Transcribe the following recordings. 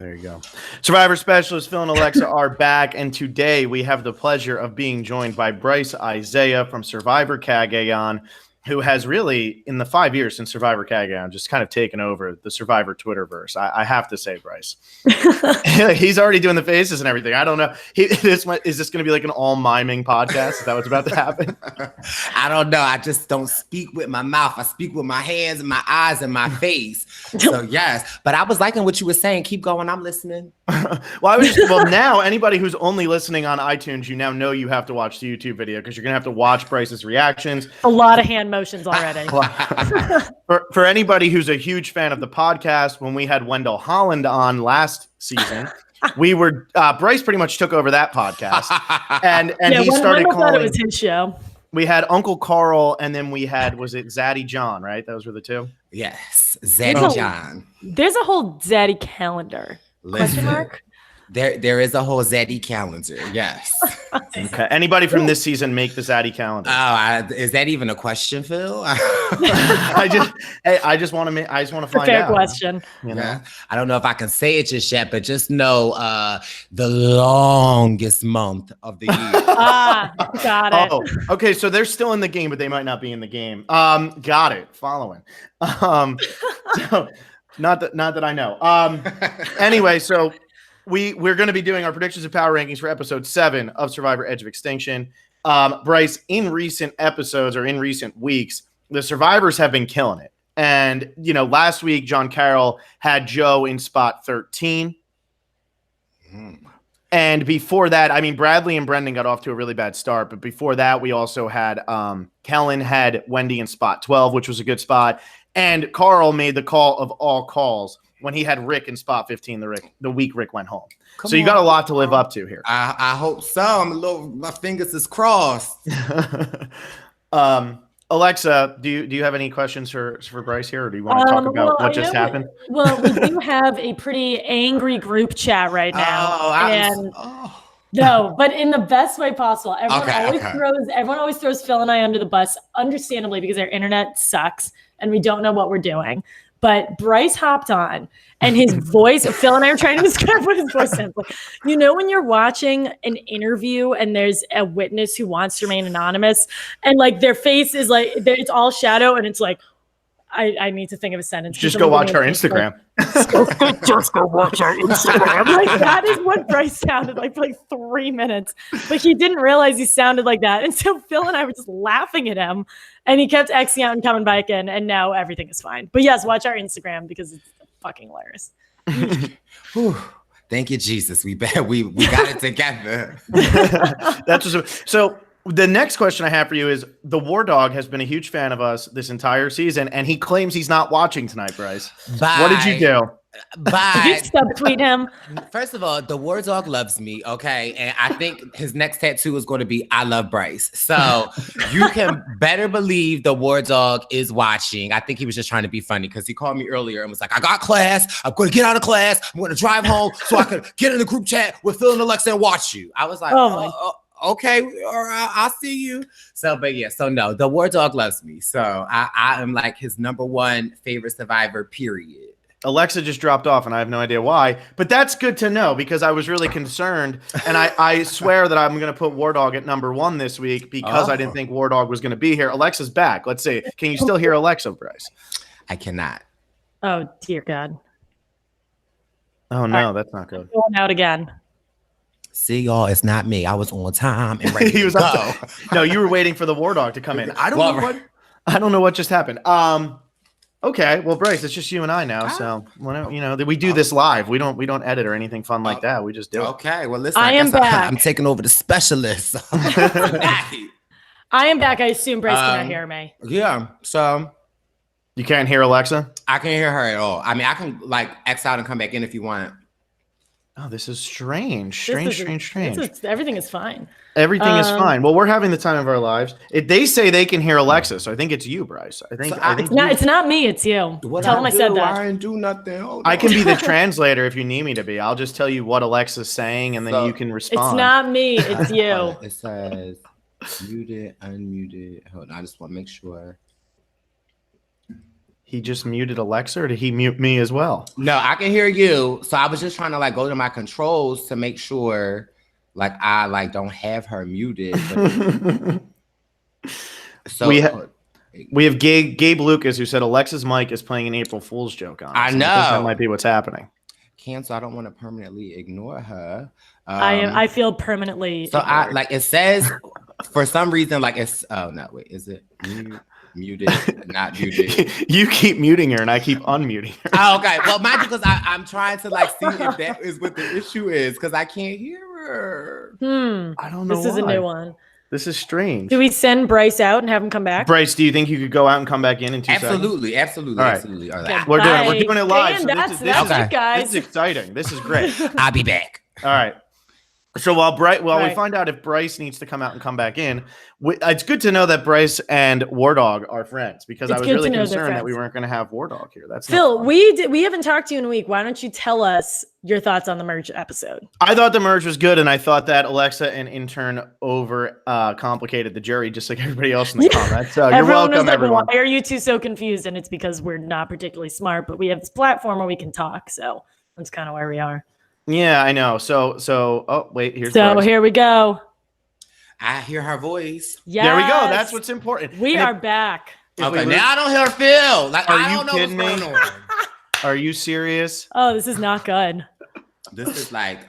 There you go. Survivor specialist Phil and Alexa are back, and today we have the pleasure of being joined by Brice Izyah from Survivor Cagayan, who has really, in the 5 years since Survivor Cagayan, just kind of taken over the Survivor Twitterverse. I have to say, Brice. He's already doing the faces and everything. I don't know. Is this going to be like an all miming podcast? Is that what's about to happen? I don't know. I just don't speak with my mouth. I speak with my hands and my eyes and my face. So, yes. But I was liking what you were saying. Keep going. I'm listening. Well, now anybody who's only listening on iTunes, you now know you have to watch the YouTube video because you're going to have to watch Brice's reactions. A lot of hand motions already. For anybody who's a huge fan of the podcast, when we had Wendell Holland on last season, we were Brice pretty much took over that podcast, and he started calling. Thought it was his show. We had Uncle Carl, and then we had Zaddy John, right? Those were the two. Yes, Zaddy John. There's a whole Zaddy calendar. Question mark? There is a whole Zaddy calendar. Yes. Okay. Anybody from this season make the Zaddy calendar? Is that even a question, Phil? I just want to find out. Fair question. You know? Yeah. I don't know if I can say it just yet, but just know the longest month of the year. Got it. Oh, okay. So they're still in the game, but they might not be in the game. Got it. Following. So not that I know. Anyway, so. We're going to be doing our predictions and power rankings for episode 7 of Survivor Edge of Extinction. Brice, in recent episodes or in recent weeks, the survivors have been killing it. And, last week, John Carroll had Joe in spot 13. And before that, Bradley and Brendan got off to a really bad start. But before that, we also had Kellen had Wendy in spot 12, which was a good spot. And Carl made the call of all calls when he had Rick in spot 15, the week Rick went home. So you got a lot to live up to here. I hope so. My fingers is crossed. Alexa, do you have any questions for Brice here, or do you want to talk about what just happened? Well, we do have a pretty angry group chat right now. No, but in the best way possible. Everyone always throws Phil and I under the bus, understandably, because our internet sucks and we don't know what we're doing. But Brice hopped on, and his voice, Phil and I are trying to describe what his voice sounds like. When you're watching an interview and there's a witness who wants to remain anonymous, and their face is it's all shadow, and it's like, I need to think of a sentence. Just go watch our Instagram. Just go watch our Instagram. That is what Brice sounded like for 3 minutes. But he didn't realize he sounded like that. And so Phil and I were just laughing at him. And he kept Xing out and coming back in. And now everything is fine. But yes, watch our Instagram because it's fucking hilarious. Thank you, Jesus. We got it together. That's so. The next question I have for you is, the War Dog has been a huge fan of us this entire season, and he claims he's not watching tonight, Brice. What did you do? Did you subtweet him? First of all, the War Dog loves me, okay? And I think his next tattoo is going to be, I love Brice. So you can better believe the War Dog is watching. I think he was just trying to be funny because he called me earlier and was like, I got class. I'm going to get out of class. I'm going to drive home so I can get in the group chat with Phil and Alexa and watch you. I was like, okay, all right, I'll see you. So no, the War Dog loves me. So I am like his #1 favorite survivor, period. Alexa just dropped off, and I have no idea why. But that's good to know because I was really concerned. And I swear that I'm going to put War Dog at #1 this week because I didn't think War Dog was going to be here. Alexa's back. Let's see. Can you still hear Alexa, Brice? I cannot. Oh, dear God. Oh, no, that's not good. Going out again. See, y'all, it's not me. I was on time and ready he was to go. No, you were waiting for the War Dog to come in. I don't know what just happened. Okay, well, Brice, it's just you and I now. So we do this live. We don't edit or anything fun like that. We just do it. Okay, well, listen. I am back. I'm taking over the specialist. I am back. I assume Brice cannot hear me. Yeah. So you can't hear Alexa? I can't hear her at all. I can X out and come back in if you want. Oh, this is strange. Everything is fine. Everything is fine. Well, we're having the time of our lives. They say they can hear Alexa, so I think it's you, Brice. I think it's not me. It's you. Tell them I said that. I didn't do nothing. I can be the translator if you need me to be. I'll just tell you what Alexa's saying, and then you can respond. It's not me. It's you. It says muted, unmuted. Hold on. I just want to make sure. he just muted Alexa, or did he mute me as well? No, I can hear you. So I was just trying to like go to my controls to make sure like I like don't have her muted. So we have Gabe Lucas, who said Alexa's mic is playing an April Fool's joke on us. I know. I think that might be what's happening. Cancel. I don't want to permanently ignore her. I feel permanently. So ignored. I like it says for some reason like it's. Oh no, wait, is it muted? Not muted. You keep muting her, and I keep unmuting her. Oh, okay. Well, mind you, because I'm trying to like see if that is what the issue is, because I can't hear her. I don't know. This is a new one. This is strange. Do we send Brice out and have him come back? Brice, do you think you could go out and come back in 2 seconds? Absolutely. All right. Absolutely. All right. right. We're doing it live. And So that's okay. it, guys. This is exciting. This is great. I'll be back. All right. So while we find out if Brice needs to come out and come back in, it's good to know that Brice and War Dog are friends, because I was really concerned that we weren't going to have War Dog here. That's Phil. We haven't talked to you in a week. Why don't you tell us your thoughts on the merge episode? I thought the merge was good, and I thought that Alexa and intern over complicated the jury, just like everybody else in the comments. So you're welcome, everyone. Why are you two so confused? And it's because we're not particularly smart, but we have this platform where we can talk. So that's kind of where we are. Yeah, I know. So oh wait, here's here we go. I hear her voice. Yes. There we go. That's what's important. We are back. Okay, now I don't hear Phil. Like, I don't know what's going on. Are you serious? Oh, this is not good. This is like.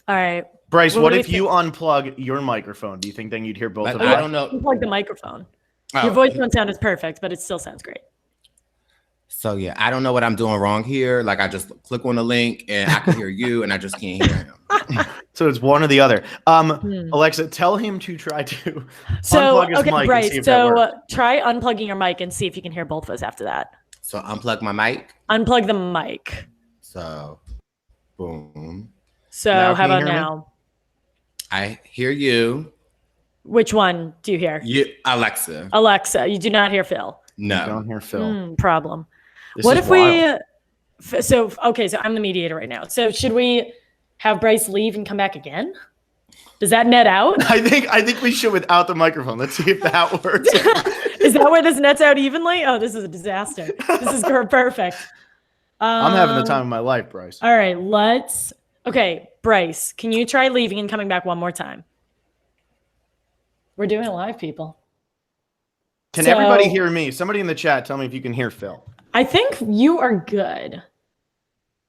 All right, Brice. What if you unplug your microphone? Do you think then you'd hear both of them? I don't know. Unplug the microphone. Your voice don't sound as perfect, but it still sounds great. So yeah, I don't know what I'm doing wrong here. Like I just click on the link and I can hear you, and I just can't hear him. So it's one or the other. Alexa, tell him to try to unplug his mic Brice, and see if that works. Try unplugging your mic and see if you can hear both of us after that. So unplug my mic. Unplug the mic. So, boom. So how about now? I hear you. Which one do you hear? You, Alexa. Alexa, you do not hear Phil. No. You don't hear Phil. Problem. This what is if wild. so I'm the mediator right now. So should we have Brice leave and come back again? Does that net out? I think we should without the microphone. Let's see if that works. Is that where this nets out evenly? Oh, this is a disaster. This is perfect. I'm having the time of my life, Brice. All right, okay, Brice, can you try leaving and coming back one more time? We're doing it live, people. Can everybody hear me? Somebody in the chat, tell me if you can hear Phil. I think you are good.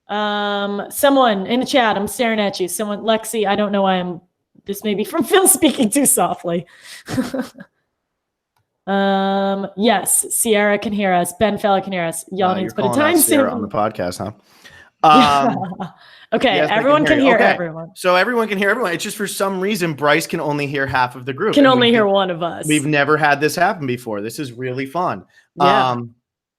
Someone in the chat, I'm staring at you. Someone, Lexi, I don't know why this may be from Phil speaking too softly. Yes, Sierra can hear us. Ben Fella can hear us. Y'all need to put a time Sierra on the podcast, huh? Okay, yes, everyone can hear everyone. So everyone can hear everyone. It's just for some reason Brice can only hear half of the group. Can only hear one of us. We've never had this happen before. This is really fun. Yeah.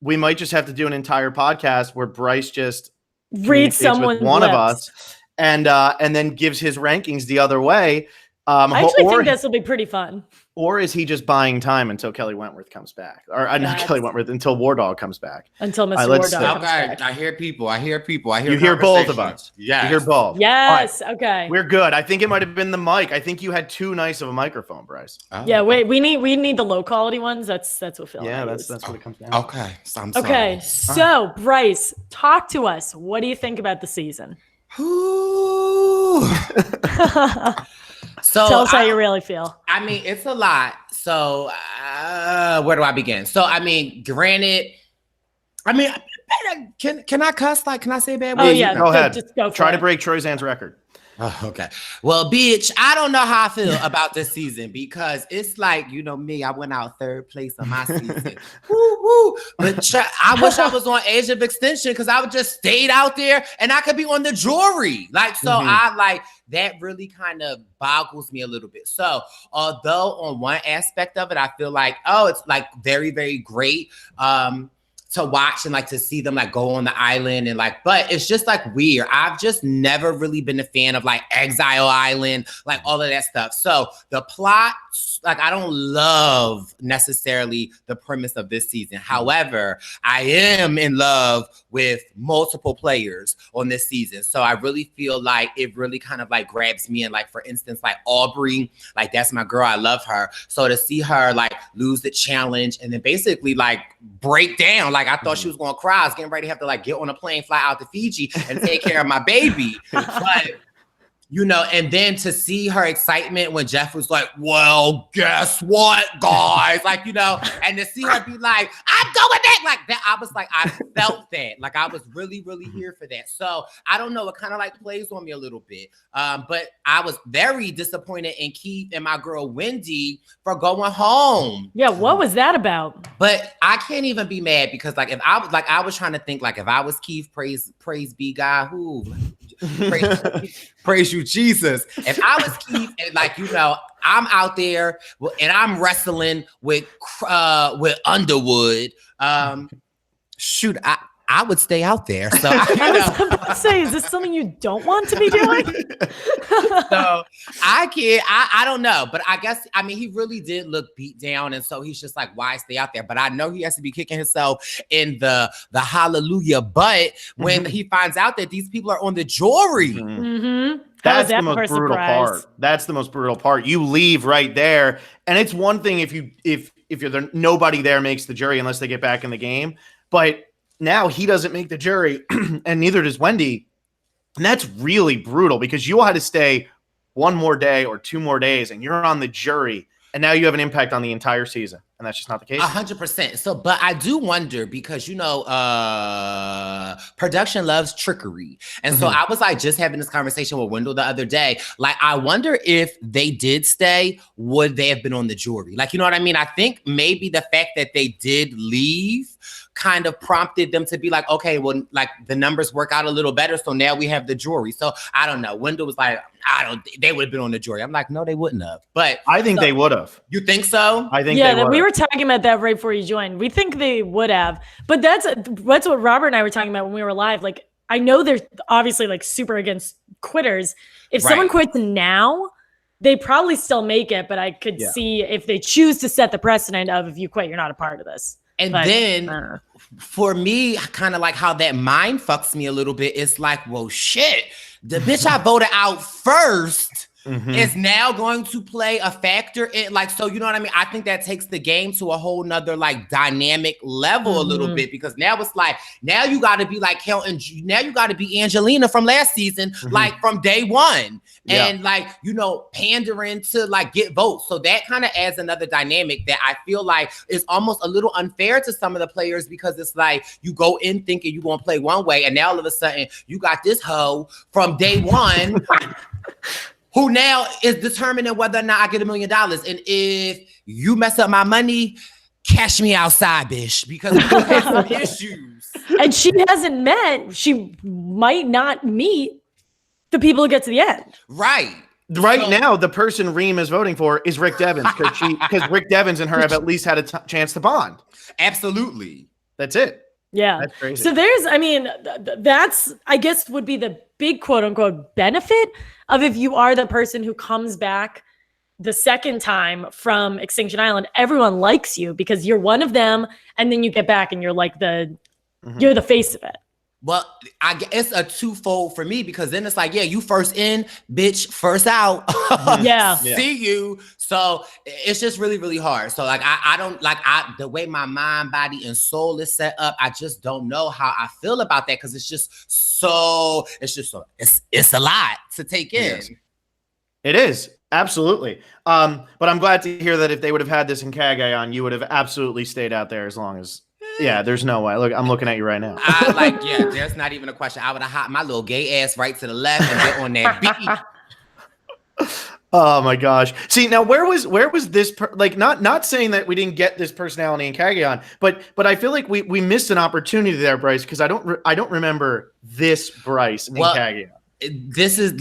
We might just have to do an entire podcast where Brice just reads someone one of us and then gives his rankings the other way. I actually think this will be pretty fun. Or is he just buying time until Kelly Wentworth comes back? Or not Kelly Wentworth, until War Dog comes back. Until Mr. War Dog comes back. I hear people. You hear both of us. Yeah. You hear both. Yes. Right. Okay. We're good. I think it might have been the mic. I think you had too nice of a microphone, Brice. Oh. Yeah, wait, we need the low quality ones. That's what Phil. Yeah, that's what it comes down to. Okay. So I'm sorry. Okay. So Brice, talk to us. What do you think about the season? So tell us how you really feel. I mean, it's a lot. So where do I begin? So I mean, granted, can I cuss? Like, can I say bad words? Oh yeah, go ahead. Just go for Try it. to break Troy Zan's record. Oh, okay. Well, bitch, I don't know how I feel about this season because it's like, you know me, I went out third place on my season. Woo, woo. But I wish I was on Edge of Extinction because I would just stayed out there and I could be on the jury. Like, so I like that really kind of boggles me a little bit. So although on one aspect of it, I feel like, oh, it's like very, very great. To watch and like to see them like go on the island and like, but it's just like weird. I've just never really been a fan of like Exile Island, like all of that stuff. So the plot, like I don't love necessarily the premise of this season. However, I am in love with multiple players on this season. So I really feel like it really kind of like grabs me. And like, for instance, like Aubrey, like that's my girl. I love her. So to see her like lose the challenge and then basically like break down, like Like, I thought she was going to cry. I was getting ready to have to like get on a plane, fly out to Fiji and take care of my baby. But you know, and then to see her excitement when Jeff was like, well, guess what, guys? Like, you know, and to see her be like, I'm going back like that. I was like, I felt that. Like, I was really, really here for that. So I don't know. It kind of like plays on me a little bit. But I was very disappointed in Keith and my girl Wendy for going home. Yeah, what was that about? But I can't even be mad because like if I was like I was trying to think like if I was Keith, praise be God, who praise you, Jesus. If I was Keith and like, you know, I'm out there and I'm wrestling with Underwood, shoot, I would stay out there. So I was about to say, is this something you don't want to be doing? So I can't, I don't know, but I guess, I mean, he really did look beat down. And so he's just like, why stay out there? But I know he has to be kicking himself in the hallelujah. But when he finds out that these people are on the jury, that's the most brutal part. That's the most brutal part. You leave right there. And it's one thing if you're there, nobody there makes the jury unless they get back in the game. But now he doesn't make the jury and neither does Wendy. And that's really brutal because you had to stay one more day or 2 more days and you're on the jury and now you have an impact on the entire season. And that's just not the case. 100%. So, but I do wonder because, you know, production loves trickery. And so I was like just having this conversation with Wendell the other day. Like, I wonder if they did stay, would they have been on the jury? Like, you know what I mean? I think maybe the fact that they did leave kind of prompted them to be like, okay, well, like the numbers work out a little better. So now we have the jury. So I don't know. Wendell was like, they would have been on the jury. I'm like, no, they wouldn't have. But I think they would have. You think so? I think yeah, we were talking about that right before you joined. We think they would have. But that's what Robert and I were talking about when we were live. Like, I know they're obviously like super against quitters. If someone quits now, they probably still make it. But I could see if they choose to set the precedent of if you quit, you're not a part of this. And then for me, kind of like how that mind fucks me a little bit. It's like, well, shit, the bitch I voted out first is now going to play a factor in like, so you know what I mean? I think that takes the game to a whole nother like dynamic level a little bit because now it's like, now you got to be like counting, now you got to be Angelina from last season, like from day one. And like, you know, pandering to like get votes. So that kind of adds another dynamic that I feel like is almost a little unfair to some of the players because it's like you go in thinking you're going to play one way and now all of a sudden you got this hoe from day one who now is determining whether or not I get $1 million. And if you mess up my money, cash me outside, bitch, because I have some issues. And she she might not meet the people who get to the end. Right. Right now, the person Reem is voting for is Rick Devens because Rick Devens and her have at least had a chance to bond. Absolutely. That's it. Yeah. That's crazy. So that's, I guess, would be the big quote unquote benefit of if you are the person who comes back the second time from Extinction Island, everyone likes you because you're one of them. And then you get back and you're like you're the face of it. Well, it's a twofold for me because then it's like, yeah, you first in, bitch, first out. See you. So it's just really, really hard. So like, I don't like the way my mind, body, and soul is set up. I just don't know how I feel about that because it's a lot to take in. Yes. It is. Absolutely. But I'm glad to hear that if they would have had this in Cagayan, you would have absolutely stayed out there as long as. Yeah, there's no way. Look, I'm looking at you right now. There's not even a question. I would have hopped my little gay ass right to the left and get on that beat. Oh my gosh. See, now where was this not saying that we didn't get this personality in Cagayan, but I feel like we missed an opportunity there, Brice, because I don't remember this Brice in Cagayan. This is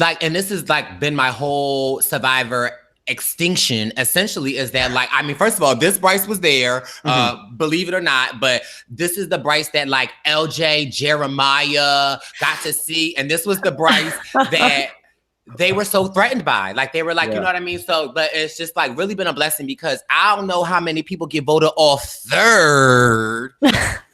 like been my whole Survivor Extinction essentially is that like, I mean, first of all, this Brice was there, believe it or not, but this is the Brice that like LJ Jeremiah got to see. And this was the Brice that they were so threatened by. Like, they were like, you know what I mean? So, but it's just like really been a blessing because I don't know how many people get voted off third.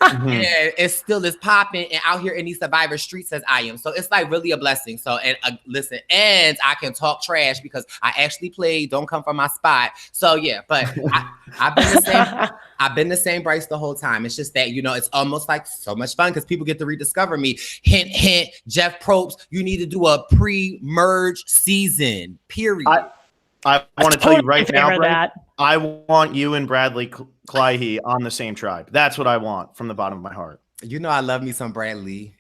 And it still is popping and out here in these Survivor streets as I am. So it's like really a blessing. So, and listen, and I can talk trash because I actually played Don't Come From My Spot. So yeah, but I've been the same. I've been the same Brice the whole time. It's just that, you know, it's almost like so much fun because people get to rediscover me. Hint, hint, Jeff Probst, you need to do a pre-merge season, period. I want to tell you right now, Brice, I want you and Bradley Clyhe on the same tribe. That's what I want from the bottom of my heart. You know I love me some Bradley.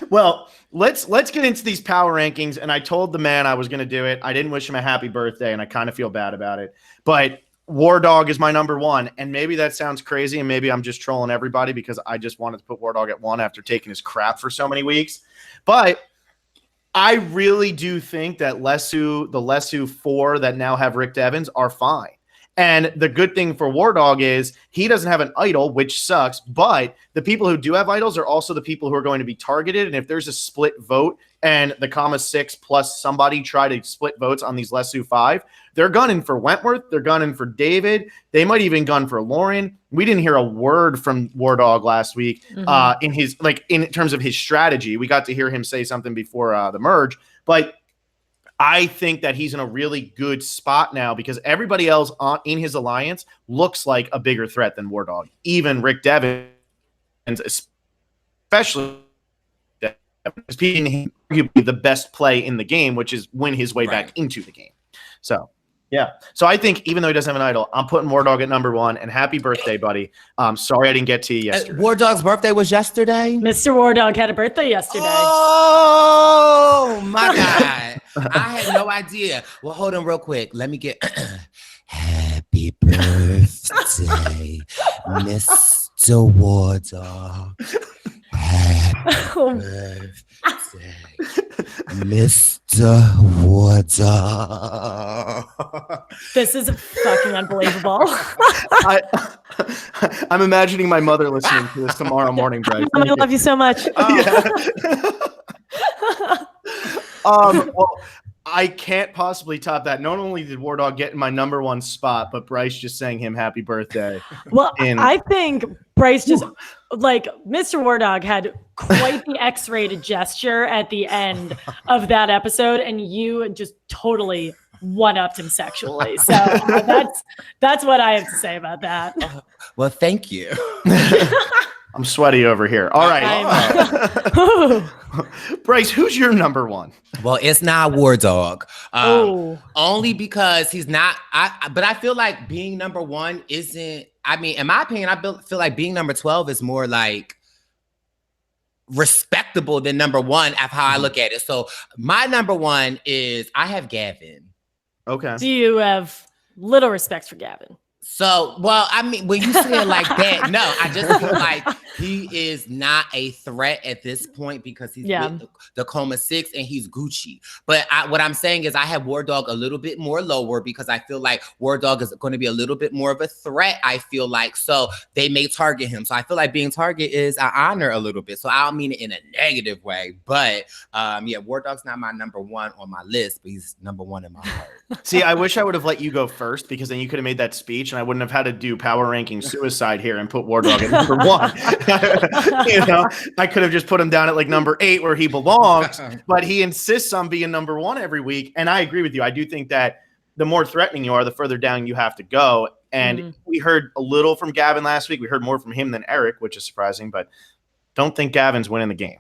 well, let's get into these power rankings. And I told the man I was going to do it. I didn't wish him a happy birthday, and I kind of feel bad about it. But War Dog is my number one, and maybe that sounds crazy, and maybe I'm just trolling everybody because I just wanted to put War Dog at one after taking his crap for so many weeks. But I really do think that the Lesu 4 that now have Rick Devens are fine. And the good thing for War Dog is he doesn't have an idol, which sucks. But the people who do have idols are also the people who are going to be targeted. And if there's a split vote and the comma 6 plus somebody try to split votes on these Lesu 5, they're gunning for Wentworth. They're gunning for David. They might even gun for Lauren. We didn't hear a word from War Dog last week in terms of his strategy. We got to hear him say something before the merge, but I think that he's in a really good spot now because everybody else in his alliance looks like a bigger threat than War Dog. Even Rick Devens, especially because being arguably the best play in the game, which is win his way back into the game. So, yeah. So I think even though he doesn't have an idol, I'm putting War Dog at number one. And happy birthday, buddy. Sorry I didn't get to you yesterday. War Dog's birthday was yesterday? Mr. War Dog had a birthday yesterday. Oh, my God. I had no idea. Well, hold on real quick. Let me get happy birthday, Mr. War Dog. Happy birthday, Mr. War Dog. This is fucking unbelievable. I'm imagining my mother listening to this tomorrow morning, Brice. I love you so much. Well, I can't possibly top that. Not only did War Dog get in my number one spot, but Brice just sang him happy birthday. Well, I think Brice just like Mr. War Dog had quite the X-rated gesture at the end of that episode, and you just totally one-upped him sexually. So that's what I have to say about that. Well, thank you. I'm sweaty over here. All right. Brice, who's your number one? Well, it's not War Dog. Only because he's not. But I feel like being number one isn't. I mean, in my opinion, I feel like being number 12 is more like respectable than number one of how I look at it. So my number one is I have Gavin. Okay. Do you have little respect for Gavin? So, well, I mean, when you say it like that, no, I just feel like he is not a threat at this point because he's with the Coma 6 and he's Gucci. But what I'm saying is I have War Dog a little bit more lower because I feel like War Dog is going to be a little bit more of a threat, I feel like. So they may target him. So I feel like being target is an honor a little bit. So I don't mean it in a negative way. But yeah, War Dog's not my number one on my list, but he's number one in my heart. See, I wish I would have let you go first because then you could have made that speech and I wouldn't have had to do power ranking suicide here and put War Dog at number one. You know, I could have just put him down at like number 8 where he belongs, but he insists on being number one every week. And I agree with you. I do think that the more threatening you are, the further down you have to go. And we heard a little from Gavin last week. We heard more from him than Eric, which is surprising, but don't think Gavin's winning the game.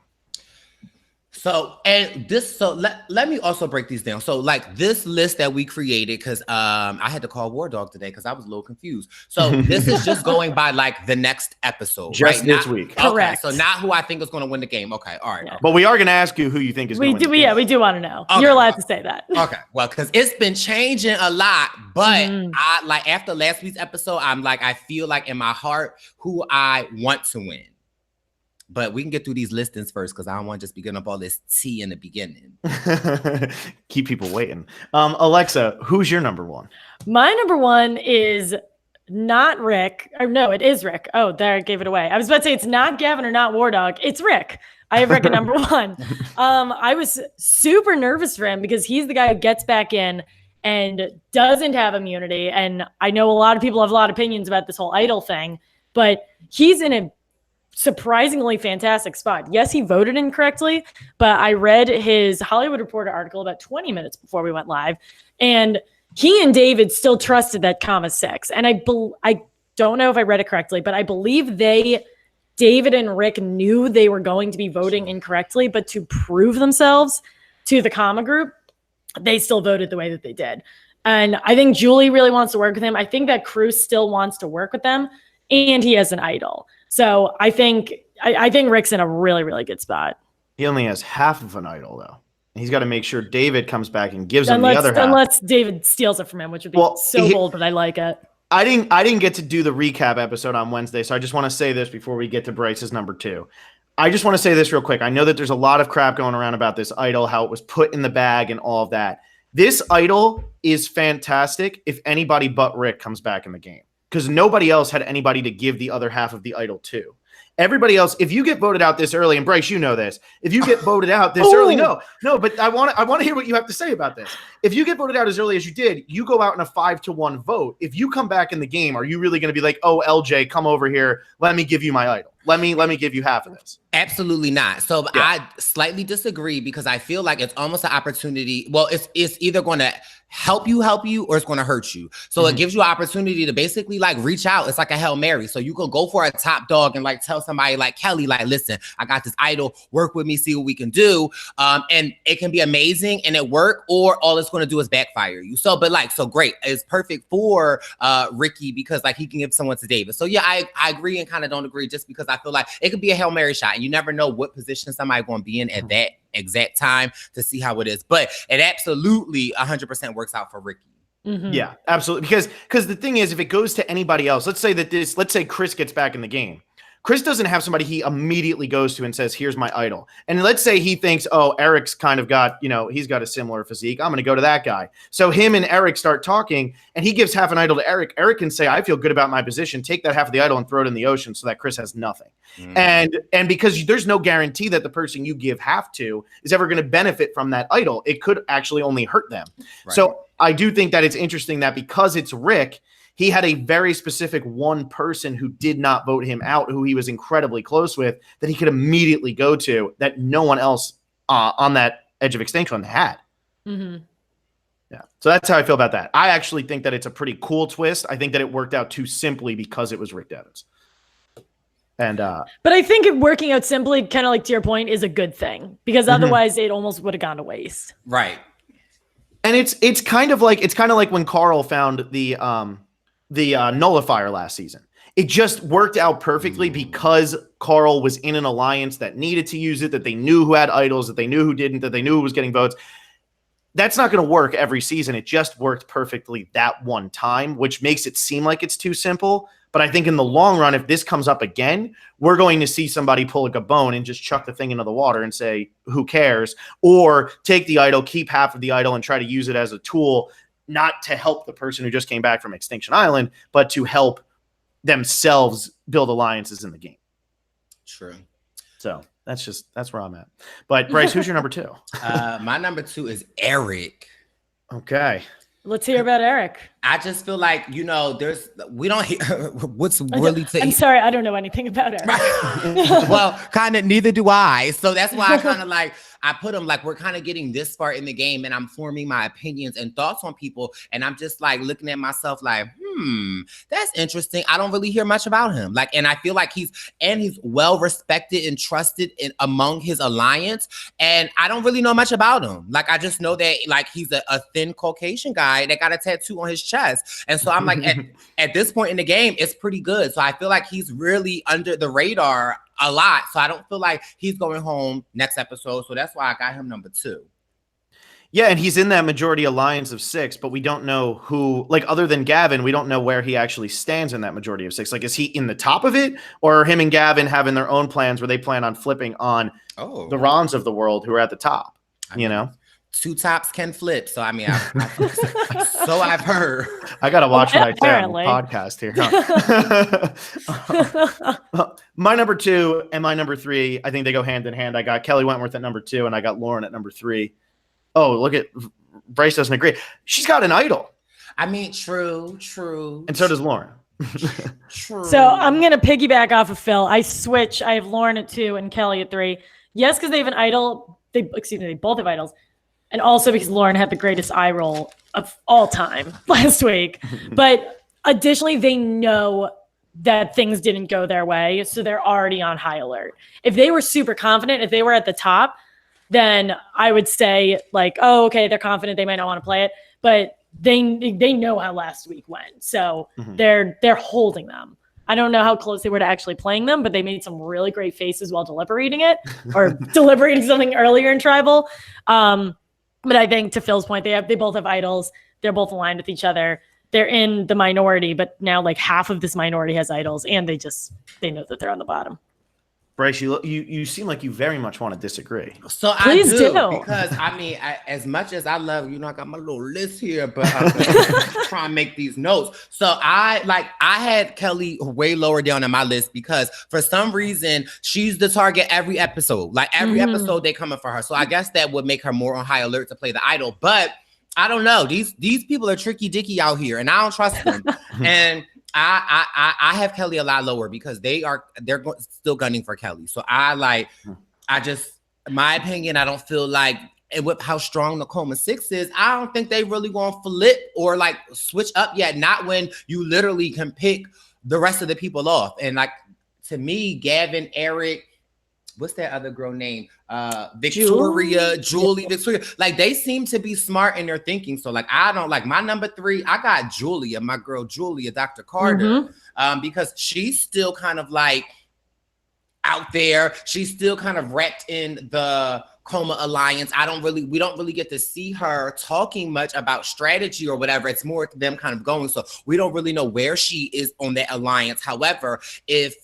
So, and this, so let me also break these down. So like this list that we created, because I had to call War Dog today because I was a little confused. So this is just going by like the next episode. Just this week. Correct. Okay, so not who I think is going to win the game. Okay. All right. Yeah. But we are going to ask you who you think is going to win the game. Yeah, we do want to know. Okay. You're allowed to say that. Okay. Well, because it's been changing a lot, but I like after last week's episode, I'm like, I feel like in my heart who I want to win. But we can get through these listings first because I don't want to just be getting up all this tea in the beginning. Keep people waiting. Alexa, who's your number one? My number one is not Rick. Or no, it is Rick. Oh, there, I gave it away. I was about to say it's not Gavin or not War Dog. It's Rick. I have Rick at number 1. I was super nervous for him because he's the guy who gets back in and doesn't have immunity. And I know a lot of people have a lot of opinions about this whole idol thing, but he's in a surprisingly fantastic spot. Yes, he voted incorrectly, but I read his Hollywood Reporter article about 20 minutes before we went live, and he and David still trusted that comma 6. And I don't know if I read it correctly, but I believe David and Rick knew they were going to be voting incorrectly, but to prove themselves to the comma group, they still voted the way that they did. And I think Julie really wants to work with him. I think that Cruz still wants to work with them, and he has an idol. So I think Rick's in a really, really good spot. He only has half of an idol, though. He's got to make sure David comes back and gives him the other half. Unless David steals it from him, which would be bold, but I like it. I didn't get to do the recap episode on Wednesday, so I just want to say this before we get to Brice's number 2. I just want to say this real quick. I know that there's a lot of crap going around about this idol, how it was put in the bag and all of that. This idol is fantastic if anybody but Rick comes back in the game, because nobody else had anybody to give the other half of the idol to. Everybody else, if you get voted out this early, and Brice, you know this, if you get voted out this early, no, but I want to hear what you have to say about this. If you get voted out as early as you did, you go out in a 5-1 vote. If you come back in the game, are you really going to be like, oh, LJ, come over here, let me give you my idol? Let me give you half of this. Absolutely not. So yeah. I slightly disagree because I feel like it's almost an opportunity. Well, it's either going to help you or it's going to hurt you. So it gives you an opportunity to basically like reach out. It's like a Hail Mary. So you can go for a top dog and like tell somebody like Kelly, like, listen, I got this idol, work with me, see what we can do. And it can be amazing and it work, or all it's going to do is backfire you. So, but like, so great. It's perfect for Ricky because like he can give someone to David. So yeah, I agree and kind of don't agree just because I feel like it could be a Hail Mary shot and you never know what position somebody's going to be in at that exact time to see how it is. But it absolutely 100% works out for Ricky. Yeah, absolutely. Because the thing is, if it goes to anybody else, let's say Chris gets back in the game. Chris doesn't have somebody he immediately goes to and says, here's my idol. And let's say he thinks, oh, Eric's kind of got, he's got a similar physique. I'm going to go to that guy. So him and Eric start talking and he gives half an idol to Eric. Eric can say, I feel good about my position. Take that half of the idol and throw it in the ocean so that Chris has nothing. And because there's no guarantee that the person you give half to is ever going to benefit from that idol. It could actually only hurt them. Right. So I do think that it's interesting that because it's Rick, he had a very specific one person who did not vote him out, who he was incredibly close with, that he could immediately go to that no one else on that Edge of Extinction had. Yeah. So that's how I feel about that. I actually think that it's a pretty cool twist. I think that it worked out too simply because it was Rick Devens. And but I think it working out simply, kind of like to your point, is a good thing because otherwise it almost would have gone to waste. Right. And it's kind of like when Carl found the nullifier last season. It just worked out perfectly because Carl was in an alliance that needed to use it, that they knew who had idols, that they knew who didn't, that they knew who was getting votes. That's not going to work every season. It just worked perfectly that one time, which makes it seem like it's too simple. But I think in the long run, if this comes up again, we're going to see somebody pull a Gabon and just chuck the thing into the water and say, who cares? Or take the idol, keep half of the idol and try to use it as a tool, not to help the person who just came back from Extinction Island, but to help themselves build alliances in the game. True. So that's where I'm at. But Brice, who's your number 2? My number 2 is Eric. Okay. Let's hear about Eric. I just feel like, we don't hear what's really to I'm sorry, I don't know anything about Eric. Well, kind of neither do I. So that's why I kind of like, I put him like, we're kind of getting this far in the game and I'm forming my opinions and thoughts on people. And I'm just like looking at myself like, that's interesting. I don't really hear much about him. Like, and I feel like he's well respected and trusted among his alliance. And I don't really know much about him. Like, I just know that like he's a thin Caucasian guy that got a tattoo on his chest. And so I'm like, at this point in the game, it's pretty good. So I feel like he's really under the radar a lot. So I don't feel like he's going home next episode. So that's why I got him number 2. Yeah, and he's in that majority alliance of 6, but we don't know who, like other than Gavin, we don't know where he actually stands in that majority of 6. Like, is he in the top of it, or are him and Gavin having their own plans where they plan on flipping on the Rons of the world who are at the top, two tops can flip. So I mean, so I've heard. I gotta watch what I say on the podcast here. Huh? My number 2 and my number 3, I think they go hand in hand. I got Kelly Wentworth at number 2, and I got Lauren at number 3. Oh, look at Brice doesn't agree. She's got an idol. I mean, true. And so does Lauren. True. So I'm gonna piggyback off of Phil. I switch. I have Lauren at 2 and Kelly at 3. Yes, because they have an idol. They both have idols. And also because Lauren had the greatest eye roll of all time last week. But additionally, they know that things didn't go their way. So they're already on high alert. If they were super confident, if they were at the top, then I would say like, oh, okay, they're confident. They might not want to play it. But they know how last week went. So they're holding them. I don't know how close they were to actually playing them, but they made some really great faces while deliberating it or deliberating something earlier in Tribal. But I think to Phil's point, they both have idols. They're both aligned with each other. They're in the minority, but now like half of this minority has idols, and they know that they're on the bottom. Brice, you seem like you very much want to disagree. So Please I do. Because I mean, as much as I love, I got my little list here, but I'm trying to make these notes. So I had Kelly way lower down on my list because for some reason she's the target every episode. Like every episode they coming for her. So I guess that would make her more on high alert to play the idol. But I don't know. These people are tricky dicky out here, and I don't trust them. And I have Kelly a lot lower because they're still gunning for Kelly. So my opinion, I don't feel like with how strong the Coma 6 is, I don't think they really going to flip or like switch up yet. Not when you literally can pick the rest of the people off. And like, to me, Gavin, Eric, what's that other girl name? Victoria, Julie, Victoria. Like they seem to be smart in their thinking. So like I don't like my number 3. I got Julia, my girl Julia, Dr. Carter, because she's still kind of like out there. She's still kind of wrapped in the Coma Alliance. We don't really get to see her talking much about strategy or whatever. It's more them kind of going. So we don't really know where she is on that alliance. However, if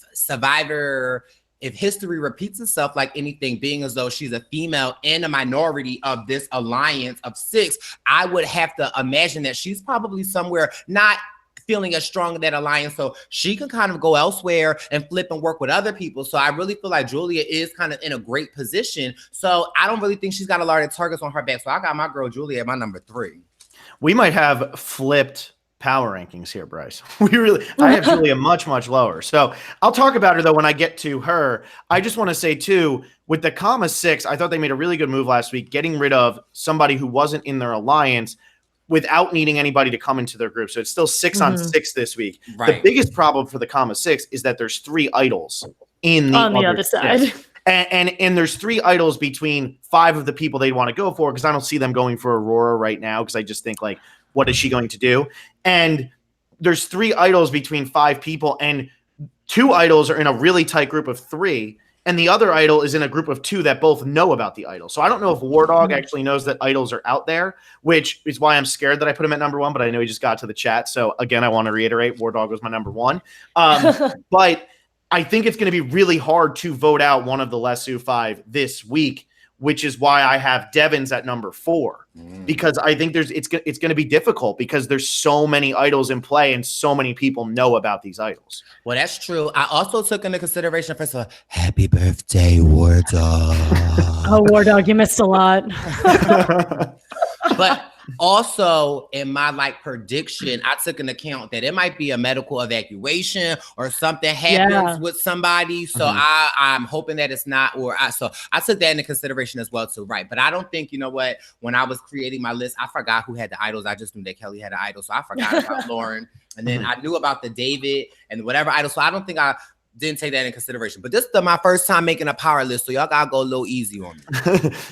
history repeats itself like anything, being as though she's a female and a minority of this alliance of 6, I would have to imagine that she's probably somewhere not feeling as strong in that alliance. So she can kind of go elsewhere and flip and work with other people. So I really feel like Julia is kind of in a great position. So I don't really think she's got a lot of targets on her back. So I got my girl Julia at my number 3. We might have flipped power rankings here, Brice. I have Julia much lower. So I'll talk about her though when I get to her. I just want to say too, with the Coma 6, I thought they made a really good move last week, getting rid of somebody who wasn't in their alliance without needing anybody to come into their group. So it's still 6 on 6 this week. Right. The biggest problem for the Coma 6 is that there's 3 idols on the other side. And there's 3 idols between 5 of the people they'd want to go for, because I don't see them going for Aurora right now, because I just think like, what is she going to do? And there's 3 idols between 5 people, and 2 idols are in a really tight group of 3, and the other idol is in a group of 2 that both know about the idol. So I don't know if War Dog actually knows that idols are out there, which is why I'm scared that I put him at number 1, but I know he just got to the chat. So again, I want to reiterate, War Dog was my number 1. But I think it's going to be really hard to vote out one of the Lesu 5 this week, which is why I have Devins at number 4, because I think it's going to be difficult because there's so many idols in play and so many people know about these idols. Well, that's true. I also took into consideration, first of all, happy birthday, War Dog. Oh, War Dog, you missed a lot. But also in my like prediction, I took into account that it might be a medical evacuation or something happens with somebody. So I'm hoping that it's not, so I took that into consideration as well too, right? But I don't think, you know what, when I was creating my list, I forgot who had the idols. I just knew that Kelly had an idol, so I forgot about Lauren. And then I knew about the David and whatever idol. So I don't think I didn't take that in consideration. But this is my first time making a power list, so y'all gotta go a little easy on me.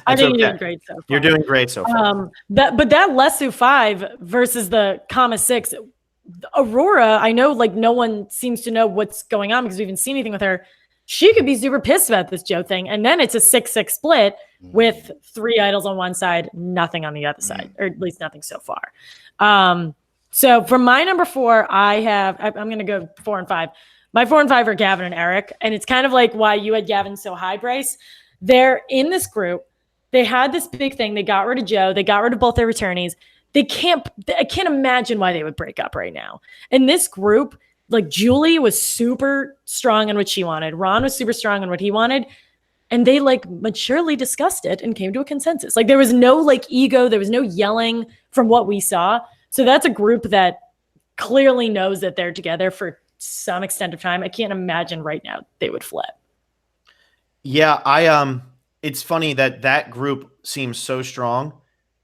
I think you're doing great so far. You're doing great so far. But that Lesu 5 versus the Coma 6, Aurora, I know like no one seems to know what's going on because we haven't seen anything with her. She could be super pissed about this Joe thing. And then it's a 6-6 split with 3 idols on one side, nothing on the other side, or at least nothing so far. So for my number 4, I'm going to go 4 and 5. My 4 and 5 are Gavin and Eric. And it's kind of like why you had Gavin so high, Brice. They're in this group. They had this big thing. They got rid of Joe. They got rid of both their returnees. I can't imagine why they would break up right now. And this group, like Julie was super strong on what she wanted. Ron was super strong on what he wanted. And they like maturely discussed it and came to a consensus. Like there was no like ego. There was no yelling from what we saw. So that's a group that clearly knows that they're together for some extent of time. I can't imagine right now they would flip. Yeah, it's funny that group seems so strong,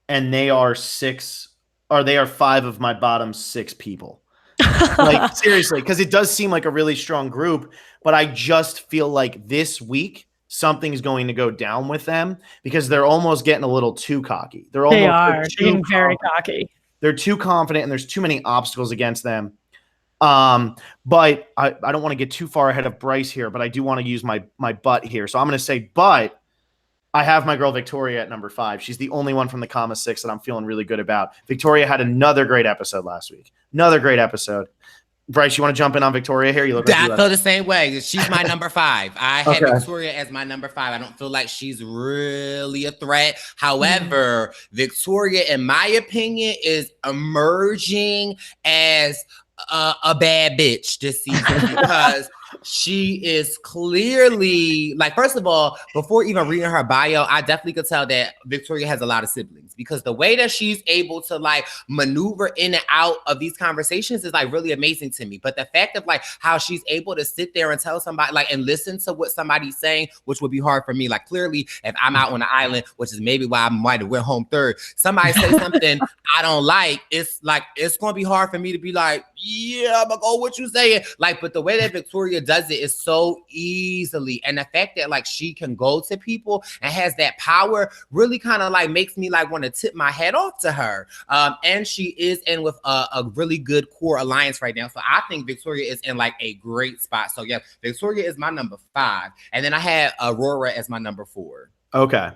and they are 5 of my bottom 6 people. Like seriously, because it does seem like a really strong group, but I just feel like this week something's going to go down with them because they're almost getting a little too cocky. They're getting very cocky. They're too confident, and there's too many obstacles against them. But I don't want to get too far ahead of Brice here, but I do want to use my but here. So I'm going to say, but I have my girl Victoria at number 5. She's the only one from the comma 6 that I'm feeling really good about. Victoria had another great episode last week. Another great episode. Brice, you want to jump in on Victoria here? You look like I feel the same way. She's my number 5. I had Victoria as my number 5. I don't feel like she's really a threat. However, Victoria, in my opinion, is emerging as a bad bitch this season because she is clearly like, first of all, before even reading her bio, I definitely could tell that Victoria has a lot of siblings because the way that she's able to like maneuver in and out of these conversations is like really amazing to me. But the fact of like how she's able to sit there and tell somebody like and listen to what somebody's saying, which would be hard for me. Like clearly, if I'm out on the island, which is maybe why I might have went home third, somebody say something I don't like, it's gonna be hard for me to be like, yeah, I'm gonna go what you saying. Like, but the way that Victoria does it is so easily, and the fact that like she can go to people and has that power really kind of like makes me like want to tip my head off to her. And she is in with a really good core alliance right now, so I think Victoria is in like a great spot. So yeah, Victoria is my number 5, and then I had Aurora as my number 4. Okay.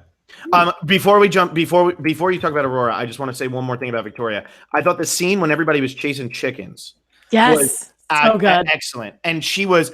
Before you talk about Aurora, I just want to say one more thing about Victoria. I thought the scene when everybody was chasing chickens was so good. Excellent. And she was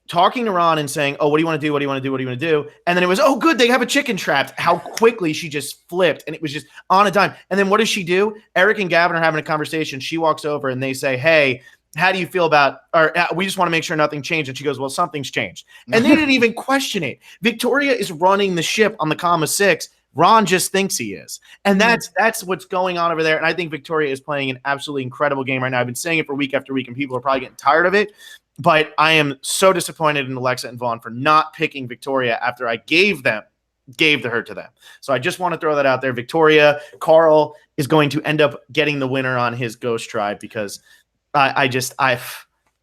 talking to Ron and saying, oh, what do you want to do? What do you want to do? What do you want to do? And then it was, oh, good, they have a chicken trapped. How quickly she just flipped, and it was just on a dime. And then what does she do? Eric and Gavin are having a conversation. She walks over and they say, hey, how do you feel about, or we just want to make sure nothing changed. And she goes, well, something's changed. And they didn't even question it. Victoria is running the ship on the comma 6. Ron just thinks he is. And that's what's going on over there. And I think Victoria is playing an absolutely incredible game right now. I've been saying it for week after week, and people are probably getting tired of it. But I am so disappointed in Alexa and Vaughn for not picking Victoria after I gave her to them. So I just want to throw that out there. Victoria, Carl is going to end up getting the winner on his Ghost Tribe because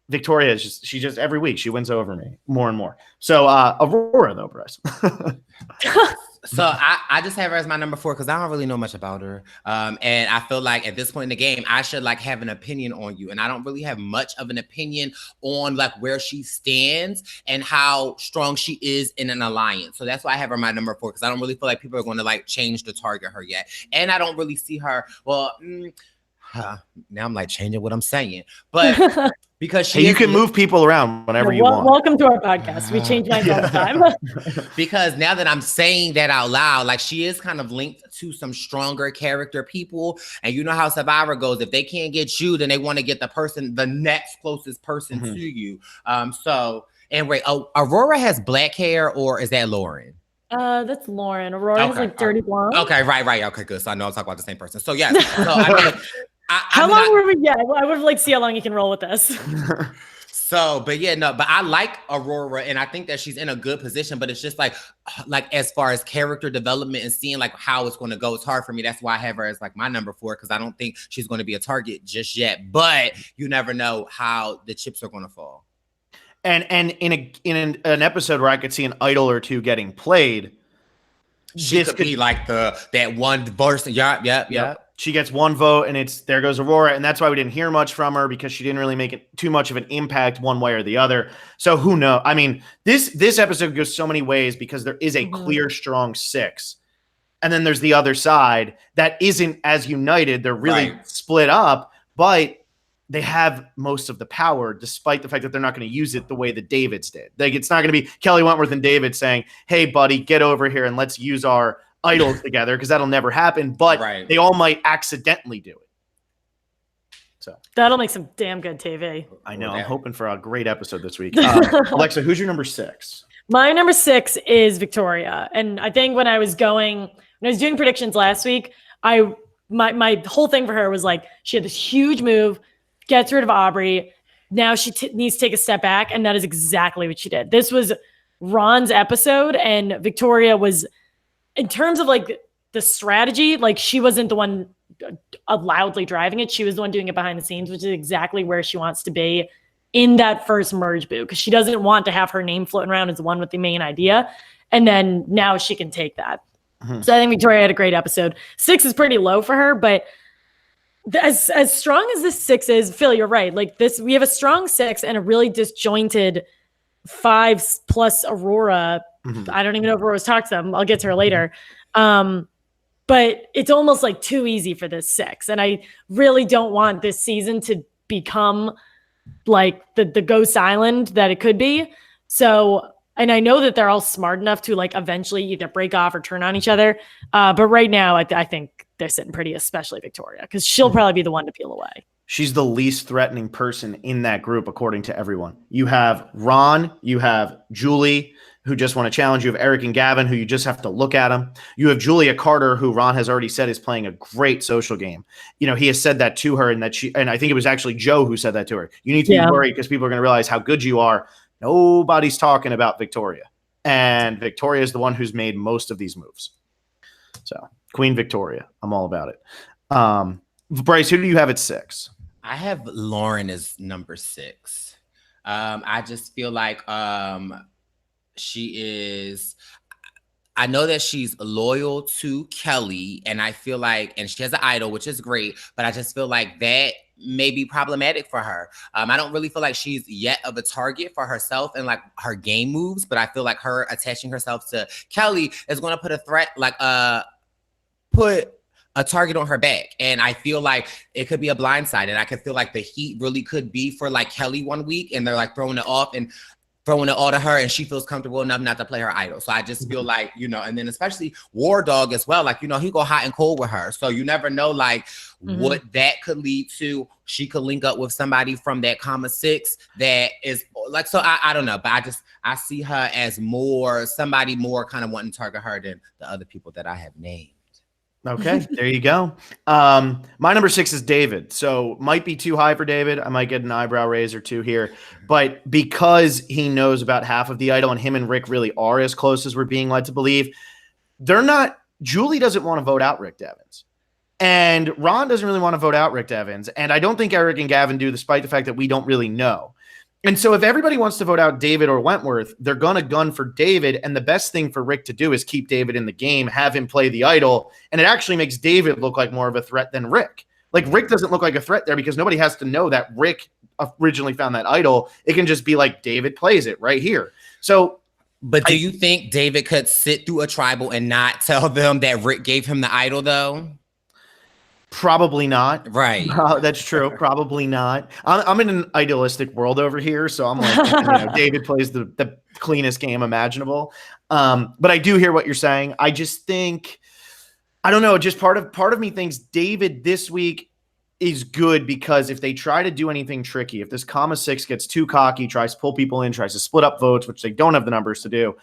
Victoria is she just every week she wins over me more and more. So Aurora though, Brice. So I just have her as my number 4 because I don't really know much about her. And I feel like at this point in the game, I should like have an opinion on you. And I don't really have much of an opinion on like where she stands and how strong she is in an alliance. So that's why I have her my number 4 because I don't really feel like people are going to like change to target her yet. And I don't really see her. Well, now I'm like changing what I'm saying, but because you can move people around whenever you want. Welcome to our podcast. We change minds all the time. Because now that I'm saying that out loud, like she is kind of linked to some stronger character people, and you know how Survivor goes. If they can't get you, then they want to get the next closest person to you. So and wait, Aurora has black hair, or is that Lauren? That's Lauren. Aurora is like dirty blonde. Okay, right. Okay, good. So I know I'm talking about the same person. So yeah. So I mean, how long were we? Yeah, I would like see how long you can roll with this. So, but yeah, no, but I like Aurora, and I think that she's in a good position. But it's just like as far as character development and seeing like how it's going to go, it's hard for me. That's why I have her as like my number 4 because I don't think she's going to be a target just yet. But you never know how the chips are going to fall. And in an episode where I could see an idol or two getting played, she could be like that one person. Yeah. She gets one vote, and there goes Aurora, and that's why we didn't hear much from her because she didn't really make it too much of an impact one way or the other. So who knows? I mean, this episode goes so many ways because there is a clear, strong 6, and then there's the other side that isn't as united. They're really split up, but they have most of the power, despite the fact that they're not going to use it the way the Davids did. Like, it's not going to be Kelly Wentworth and David saying, hey, buddy, get over here and let's use our idols together because that'll never happen, but they all might accidentally do it. So that'll make some damn good TV. I know. I'm hoping for a great episode this week. Alexa, who's your number 6? My number 6 is Victoria. And I think when I was doing predictions last week, my whole thing for her was like, she had this huge move, gets rid of Aubrey. Now she needs to take a step back. And that is exactly what she did. This was Ron's episode, and Victoria was, in terms of like the strategy, like she wasn't the one loudly driving it. She was the one doing it behind the scenes, which is exactly where she wants to be in that first merge boo, because she doesn't want to have her name floating around as the one with the main idea. And then now she can take that. So I think Victoria had a great episode. 6 is pretty low for her, but as strong as this 6 is, Phil, you're right. Like this, we have a strong 6 and a really disjointed 5 plus Aurora. I don't even know if Aurora's talked to them. I'll get to her later. But it's almost like too easy for this 6. And I really don't want this season to become like the Ghost Island that it could be. So, and I know that they're all smart enough to like eventually either break off or turn on each other. But right now, I think they're sitting pretty, especially Victoria, because she'll probably be the one to peel away. She's the least threatening person in that group, according to everyone. You have Ron, you have Julie, who just want to challenge. You have Eric and Gavin, who you just have to look at them. You have Julia Carter, who Ron has already said is playing a great social game. You know, he has said that to her, and I think it was actually Joe who said that to her. You need to be worried because people are going to realize how good you are. Nobody's talking about Victoria. And Victoria is the one who's made most of these moves. So, Queen Victoria. I'm all about it. Brice, who do you have at 6? I have Lauren as number 6. I just feel like she is, I know that she's loyal to Kelly, and I feel like, and she has an idol, which is great, but I just feel like that may be problematic for her. I don't really feel like she's yet of a target for herself and like her game moves, but I feel like her attaching herself to Kelly is going to put a threat, like put a target on her back. And I feel like it could be a blindside, and I could feel like the heat really could be for like Kelly one week, and they're like throwing it off and throwing it all to her, and she feels comfortable enough not to play her idol. So I just feel like, you know, and then especially War Dog as well, like, you know, he go hot and cold with her. So you never know, like, what that could lead to. She could link up with somebody from that comma 6 that is like, so I don't know, but I see her as somebody more kind of wanting to target her than the other people that I have named. Okay, there you go. My number 6 is David. So might be too high for David. I might get an eyebrow raise or two here. But because he knows about half of the idol, and him and Rick really are as close as we're being led to believe, they're not. Julie doesn't want to vote out Rick Devens. And Ron doesn't really want to vote out Rick Devens. And I don't think Eric and Gavin do, despite the fact that we don't really know. And so if everybody wants to vote out David or Wentworth, they're going to gun for David. And the best thing for Rick to do is keep David in the game, have him play the idol. And it actually makes David look like more of a threat than Rick. Like Rick doesn't look like a threat there because nobody has to know that Rick originally found that idol. It can just be like David plays it right here. So, but do you think David could sit through a tribal and not tell them that Rick gave him the idol though? Probably not. Right. That's true. Probably not. I'm in an idealistic world over here. So I'm like, you know, David plays the cleanest game imaginable. But I do hear what you're saying. I just think, I don't know, just part of me thinks David this week is good because if they try to do anything tricky, if this comma 6 gets too cocky, tries to pull people in, tries to split up votes, which they don't have the numbers to do,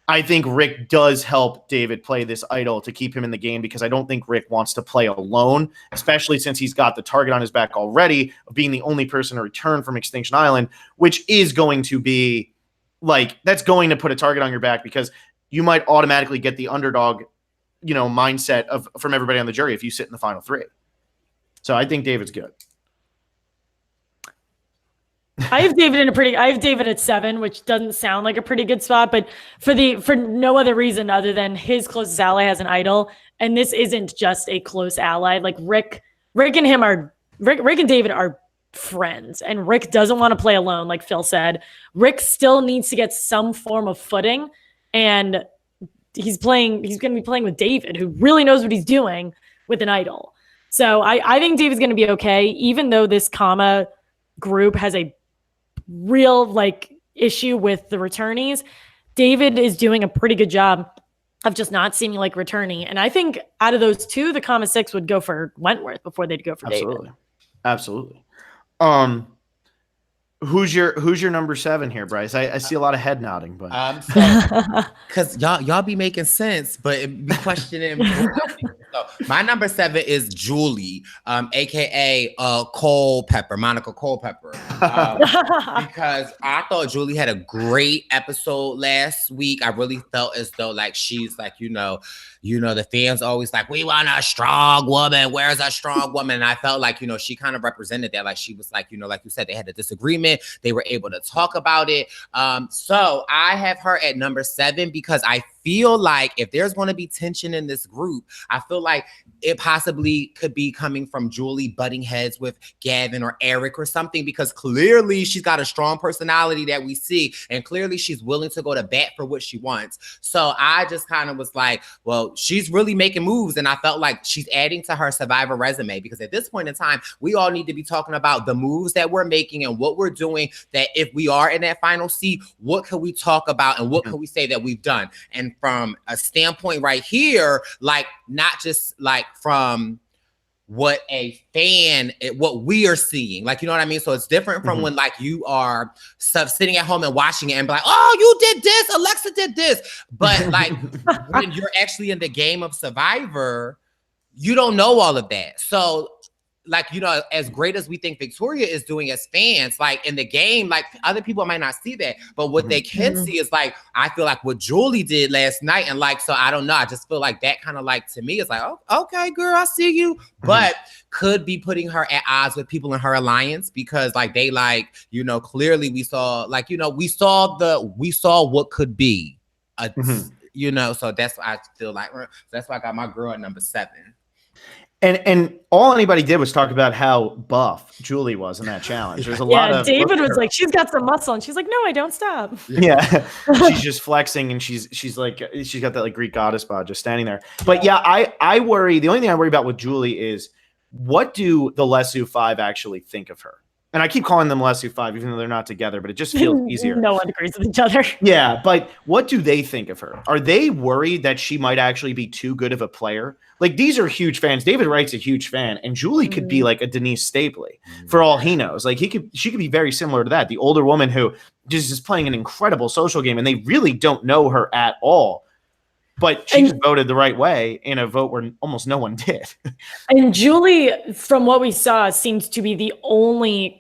I think Rick does help David play this idol to keep him in the game because I don't think Rick wants to play alone, especially since he's got the target on his back already of being the only person to return from Extinction Island, which is going to be like, that's going to put a target on your back because you might automatically get the underdog, you know, mindset from everybody on the jury if you sit in the final 3. So I think David's good. I have David at 7, which doesn't sound like a pretty good spot, but for no other reason other than his closest ally has an idol, and this isn't just a close ally. Like Rick and David are friends, and Rick doesn't want to play alone, like Phil said. Rick still needs to get some form of footing, and he's going to be playing with David, who really knows what he's doing with an idol. So I think David's going to be okay, even though this comma group has a real like issue with the returnees. David is doing a pretty good job of just not seeming like returning. And I think out of those two, the comma 6 would go for Wentworth before they'd go for David. Absolutely. Who's your number 7 here, Brice? I see a lot of head nodding, but because y'all be making sense, but it be questioning. So my number 7 is Julie, aka Monica Culpepper, because I thought Julie had a great episode last week. I really felt as though like she's like the fans always like, we want a strong woman. Where's a strong woman? And I felt like she kind of represented that. Like she was like like you said, they had a disagreement. They were able to talk about it. So I have her at number 7 because I feel like if there's going to be tension in this group, I feel like it possibly could be coming from Julie butting heads with Gavin or Eric or something, because clearly she's got a strong personality that we see, and clearly she's willing to go to bat for what she wants. So I just kind of was like, well, she's really making moves, and I felt like she's adding to her Survivor resume, because at this point in time, we all need to be talking about the moves that we're making and what we're doing, that if we are in that final seat, what can we talk about and what can we say that we've done? And from a standpoint right here, like not just like from what what we are seeing, like, you know what I mean? So it's different from when like you are sitting at home and watching it and be like, oh, you did this, Alexa did this. But like when you're actually in the game of Survivor, you don't know all of that. So like, as great as we think Victoria is doing as fans, like in the game, like other people might not see that, but what they can see is like, I feel like what Julie did last night. And like, so I don't know. I just feel like that kind of like, to me, it's like, oh, okay, girl, I see you, but could be putting her at odds with people in her alliance, because like, they like, clearly we saw like, we saw what could be, so that's why I feel like, that's why I got my girl at number 7. And all anybody did was talk about how buff Julie was in that challenge. There's a lot of David was like, she's got some muscle, and she's like, no, I don't stop. Yeah, she's just flexing, and she's like, she's got that like Greek goddess bod just standing there. But yeah, I worry. The only thing I worry about with Julie is, what do the Lesu 5 actually think of her? And I keep calling them Lesu 5, even though they're not together, but it just feels easier. No one agrees with each other. Yeah, but what do they think of her? Are they worried that she might actually be too good of a player? Like, these are huge fans. David Wright's a huge fan, and Julie could be like a Denise Stapley for all he knows. Like, she could be very similar to that, the older woman who just is playing an incredible social game, and they really don't know her at all. But she just voted the right way in a vote where almost no one did. And Julie, from what we saw, seems to be the only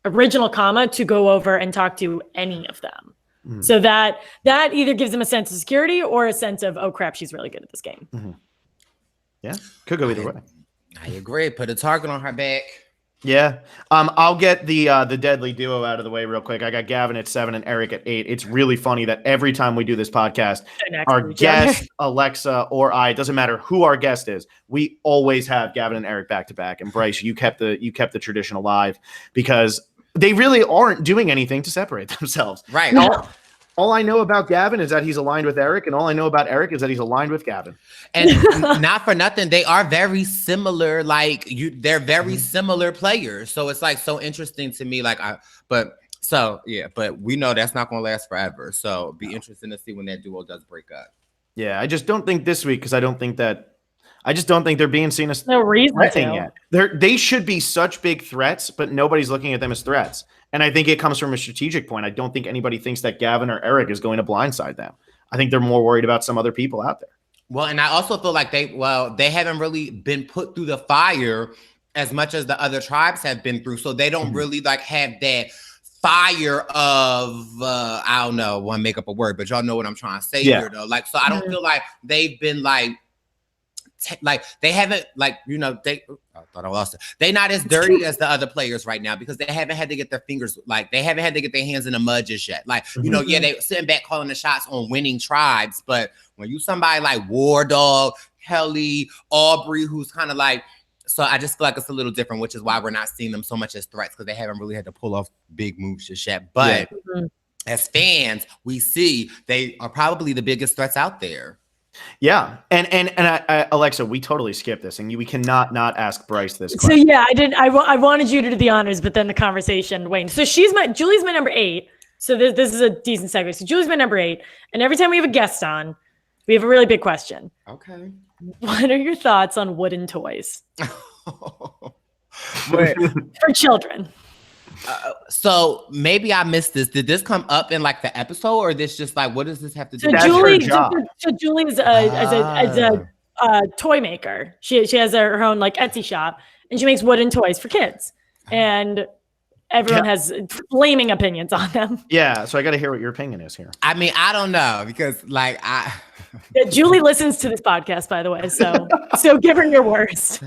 original comma to go over and talk to any of them. So that either gives them a sense of security or a sense of, oh crap, she's really good at this game. Yeah, could go either way. I agree. Put a target on her back. Yeah. I'll get the deadly duo out of the way real quick. I got Gavin at 7 and Eric at 8. It's really funny that every time we do this podcast, our guest, Alexa, or I, it doesn't matter who our guest is, we always have Gavin and Eric back to back. And Brice, you kept the tradition alive, because they really aren't doing anything to separate themselves. Right. All I know about Gavin is that he's aligned with Eric, and all I know about Eric is that he's aligned with Gavin. And not for nothing, they are very similar. Like they're very similar players. So it's like so interesting to me. But we know that's not going to last forever. So it'd be interesting to see when that duo does break up. Yeah, I just don't think this week, because I just don't think they're being seen as no reason yet. They should be such big threats, but nobody's looking at them as threats. And I think it comes from a strategic point. I don't think anybody thinks that Gavin or Eric is going to blindside them. I think they're more worried about some other people out there. Well, and I also feel like they haven't really been put through the fire as much as the other tribes have been through. So they don't really like have that fire of I don't know, want to make up a word, but y'all know what I'm trying to say here though. Like, so I don't feel like they've been like they haven't I thought I lost it. They're not as dirty as the other players right now, because they haven't had to get their fingers, like they haven't had to get their hands in the mud just yet. Like, they sitting back calling the shots on winning tribes, but when you somebody like War Dog, Kelly, Aubrey, who's kind of like, so I just feel like it's a little different, which is why we're not seeing them so much as threats, because they haven't really had to pull off big moves just yet. But as fans, we see they are probably the biggest threats out there. Yeah, and I, Alexa, we totally skipped this, and we cannot not ask Brice this question. So yeah, I didn't. I wanted you to do the honors, but then the conversation waned. So Julie's my number 8. So this is a decent segue. So Julie's my number 8, and every time we have a guest on, We have a really big question. Okay. What are your thoughts on wooden toys? Wait. For children. So maybe I missed this. Did this come up in like the episode, or this just like what does this have to do? So Julie is a toy maker. She has her own like Etsy shop, and she makes wooden toys for kids. And everyone has flaming opinions on them. Yeah, so I got to hear what your opinion is here. I mean, I don't know because like Julie listens to this podcast, by the way, so give her your worst.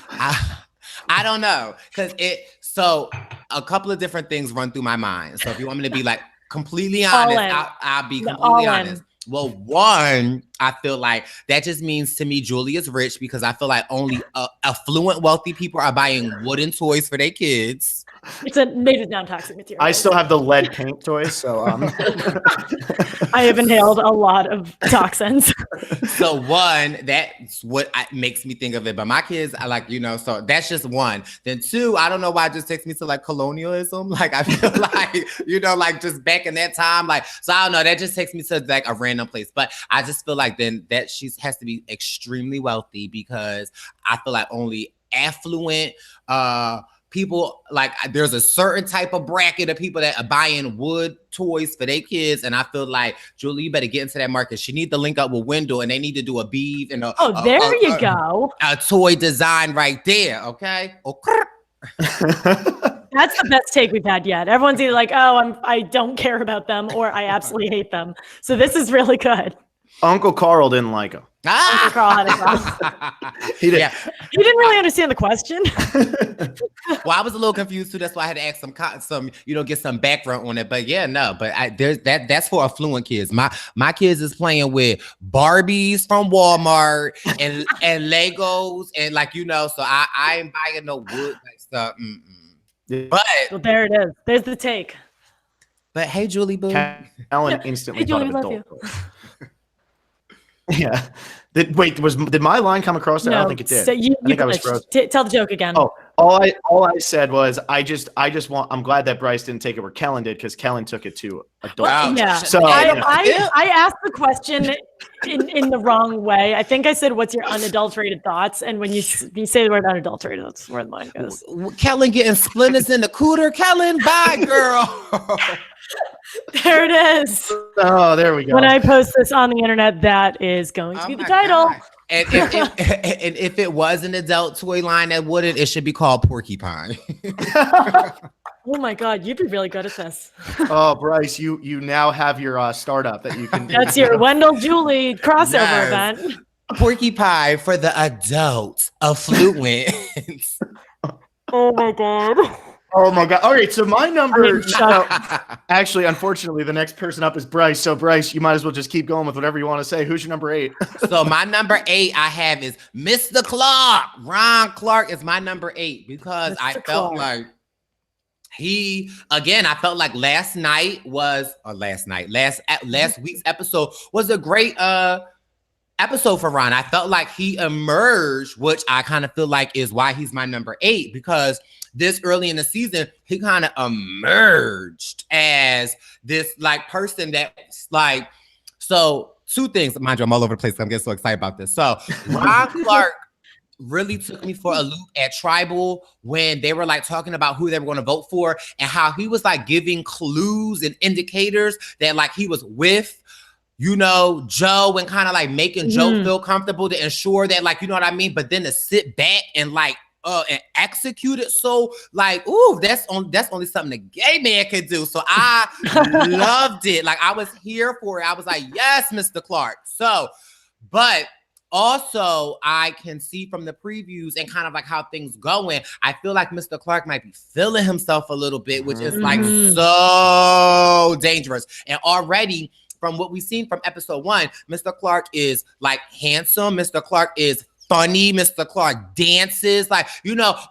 I don't know because so a couple of different things run through my mind. So if you want me to be like completely honest, I'll be completely honest. Well, one, I feel like that just means to me Julie is rich because I feel like only affluent, wealthy people are buying wooden toys for their kids. It's made with non-toxic material. I still have the lead paint toys, so I have inhaled a lot of toxins. So one, that's what makes me think of it. But my kids, I like, so that's just one. Then two, I don't know why it just takes me to like colonialism. Like I feel like, like just back in that time, like, so I don't know, that just takes me to like a random place. But I just feel like then that she has to be extremely wealthy because I feel like only affluent, people, like there's a certain type of bracket of people that are buying wood toys for their kids, and I feel like Julie, you better get into that market. She need to link up with Wendell, and they need to do a bead and a toy design right there. Okay. That's the best take we've had yet. Everyone's either like, "Oh, I don't care about them," or "I absolutely hate them." So this is really good. Uncle Carl didn't like him. Uncle Carl had a problem. He did. Yeah. He didn't really understand the question. Well, I was a little confused too. That's why I had to ask some, get some background on it. But yeah, no. But that's for affluent kids. My kids is playing with Barbies from Walmart and Legos and so I ain't buying no wood like stuff. But well, there it is. There's the take. But hey, Julie Boo. Ellen instantly thought of love you. Yeah. Did my line come across there? No, I don't think it did. So I think I was frozen. Tell the joke again. Oh, all I said was I'm glad that Brice didn't take it where Kellen did because Kellen took it to adult. Well, yeah. So I asked the question in the wrong way. I think I said, "What's your unadulterated thoughts?" And when you say the word unadulterated, that's where the line goes. Kellen getting splinters in the cooter. Kellen, bye, girl. There it is. Oh, there we go. When I post this on the internet, that is going to be the title. And if it was an adult toy line that wouldn't, it should be called Porcupine. Oh my God, you'd be really good at this. Oh, Brice, you now have your startup that you can. That's your Wendell Julie crossover event. Porcupine for the adult affluent. Oh my God. Oh my God. All right. So my number, actually, unfortunately, the next person up is Brice. So Brice, you might as well just keep going with whatever you want to say. Who's your number 8? So my number 8 I have is Mr. Clark. Ron Clark is my number 8 because I felt like I felt like last week's episode was a great episode for Ron. I felt like he emerged, which I kind of feel like is why he's my number 8 because this early in the season, he kind of emerged as this like person that's like, so 2 things, mind you, I'm all over the place. I'm getting so excited about this. So Ron Clark really took me for a loop at Tribal when they were like talking about who they were going to vote for and how he was like giving clues and indicators that like he was with Joe and kind of like making Joe feel comfortable to ensure that like, you know what I mean? But then to sit back and like, and execute it. So like, ooh, that's only something a gay man could do. So I loved it. Like I was here for it. I was like, yes, Mr. Clark. So, but also I can see from the previews and kind of like how things going, I feel like Mr. Clark might be feeling himself a little bit, which is like so dangerous. And already from what we've seen from episode 1, Mr. Clark is like handsome. Mr. Clark is funny. Mr. Clark dances, like,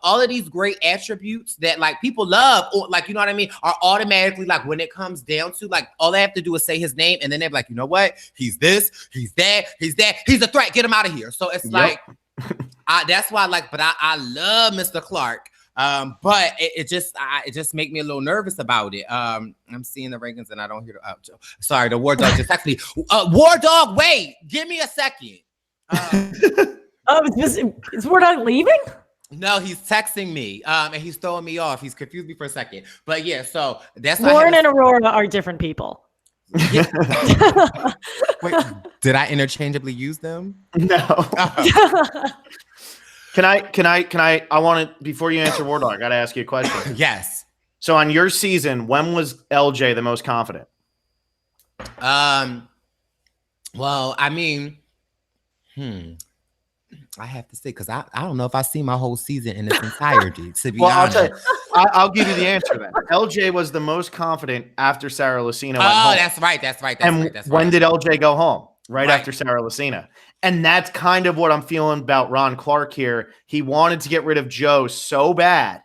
all of these great attributes that like people love, or like, you know what I mean, are automatically like when it comes down to like, all they have to do is say his name and then they're like, you know what? He's this, he's that, he's a threat. Get him out of here. So it's like, that's why but I love Mr. Clark. But it just make me a little nervous about it. I'm seeing the rankings and I don't hear sorry, the War Dog just texted me. War Dog, wait, give me a second. Is War Dog leaving? No, he's texting me, and he's throwing me off. He's confused me for a second. But yeah, so that's Lauren and Aurora are different people. Yeah. Wait, did I interchangeably use them? No. Can I want to, before you answer War Dog, I got to ask you a question. Yes. So on your season, when was LJ the most confident? Well, I mean, I have to say, because I don't know if I see my whole season in its entirety, to be honest. I'll tell you, I'll give you the answer then. LJ was the most confident after Sarah Lucina went home. That's right. When did LJ go home? Right after Sarah Lucina. And that's kind of what I'm feeling about Ron Clark here. He wanted to get rid of Joe so bad,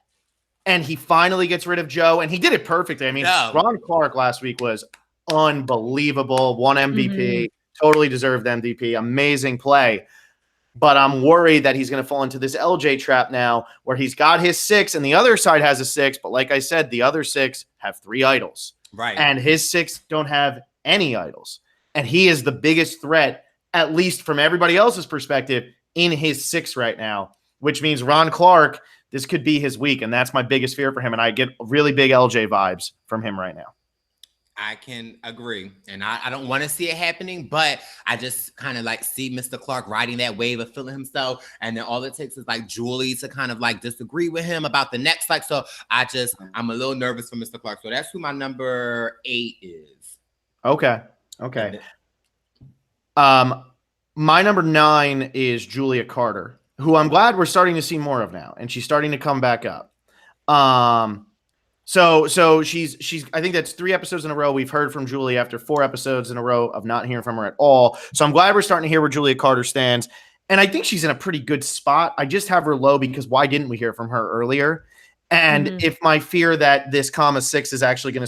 and he finally gets rid of Joe, and he did it perfectly. I mean, Ron Clark last week was unbelievable. Won MVP, totally deserved MVP, amazing play. But I'm worried that he's going to fall into this LJ trap now where he's got his 6 and the other side has a 6. But like I said, the other 6 have 3 idols. Right. And his 6 don't have any idols. And he is the biggest threat, at least from everybody else's perspective, in his 6 right now, which means Ron Clark, this could be his week. And that's my biggest fear for him. And I get really big LJ vibes from him right now. I can agree. And I don't want to see it happening, but I just kind of like see Mr. Clark riding that wave of feeling himself. And then all it takes is like Julie to kind of like disagree with him about the next. Like, so I'm a little nervous for Mr. Clark. So that's who my number 8 is. Okay. My number 9 is Julia Carter, who I'm glad we're starting to see more of now. And she's starting to come back up. So she's I think that's 3 episodes in a row we've heard from Julie after 4 episodes in a row of not hearing from her at all. So I'm glad we're starting to hear where Julia Carter stands. And I think she's in a pretty good spot. I just have her low because why didn't we hear from her earlier? And if my fear that this -6 is actually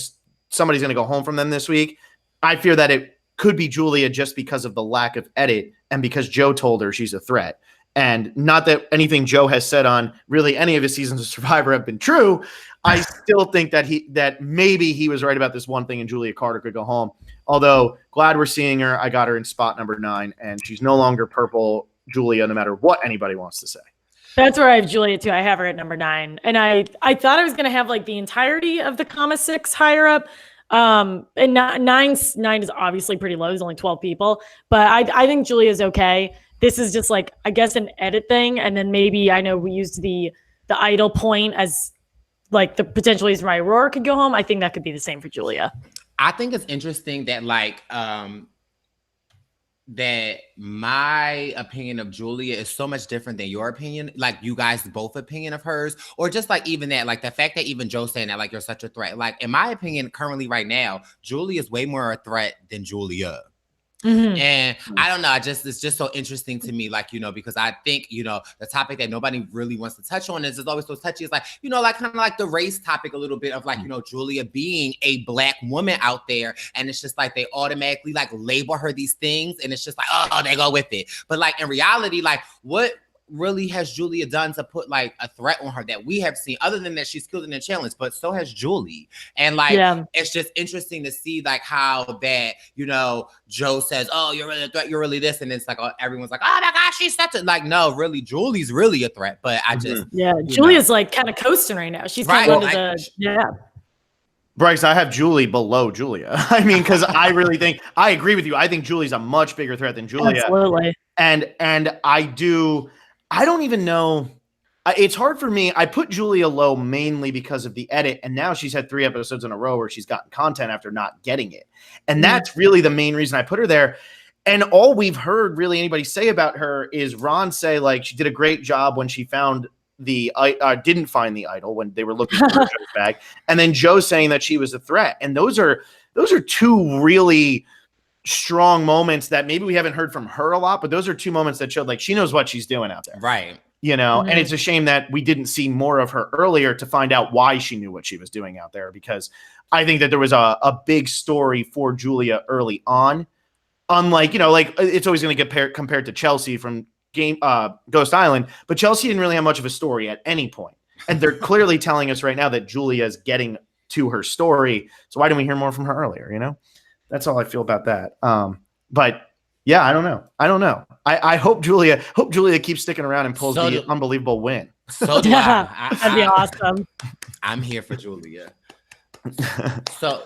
somebody's going to go home from them this week, I fear that it could be Julia just because of the lack of edit and because Joe told her she's a threat. And not that anything Joe has said on really any of his seasons of Survivor have been true. I still think that maybe he was right about this one thing and Julia Carter could go home. Although glad we're seeing her. I got her in spot number 9 and she's no longer purple Julia, no matter what anybody wants to say. That's where I have Julia too. I have her at number 9. And I thought I was going to have like the entirety of the -6 higher up. And 9 is obviously pretty low. There's only 12 people, but I think Julia's okay. This is just like, I guess, an edit thing. And then maybe I know we used the idol point as like the potential reason why Aurora could go home. I think that could be the same for Julia. I think it's interesting that like that my opinion of Julia is so much different than your opinion, like you guys both opinion of hers, or just like even that, like the fact that even Joe's saying that like you're such a threat. Like in my opinion, currently right now, Julia is way more a threat than Julia. And I don't know, it's just so interesting to me, like, you know, because I think, you know, the topic that nobody really wants to touch on is always so touchy. It's like, you know, like kind of like the race topic a little bit of like, you know, Julia being a Black woman out there. And it's just like they automatically like label her these things. And it's just like, oh, they go with it. But like in reality, like what really has Julia done to put like a threat on her that we have seen, other than that she's killed in the challenge, but so has Julie. And like it's just interesting to see like how that, you know, Joe says, oh, you're really a threat, you're really this, and it's like everyone's like, oh my gosh, she's such a, like, no, really Julie's really a threat. But I just Julia's like kind of coasting right now. She's kind of under Brice, I have Julie below Julia. I mean, because I really think I agree with you. I think Julie's a much bigger threat than Julia. Absolutely. And I don't even know. It's hard for me. I put Julia low mainly because of the edit. And now she's had 3 episodes in a row where she's gotten content after not getting it. And that's really the main reason I put her there. And all we've heard really anybody say about her is Ron say like she did a great job when she found didn't find the idol when they were looking for Joe's bag. And then Joe saying that she was a threat. And those are 2 really strong moments that maybe we haven't heard from her a lot, but those are 2 moments that showed like she knows what she's doing out there. Right. You know, and it's a shame that we didn't see more of her earlier to find out why she knew what she was doing out there, because I think that there was a big story for Julia early on. Unlike, you know, like it's always going to get compared to Chelsea from Ghost Island, but Chelsea didn't really have much of a story at any point. And they're clearly telling us right now that Julia is getting to her story. So why didn't we hear more from her earlier? You know, that's all I feel about that. But yeah, I don't know. I hope Julia keeps sticking around and pulls the unbelievable win. So do that'd be awesome. I'm here for Julia. So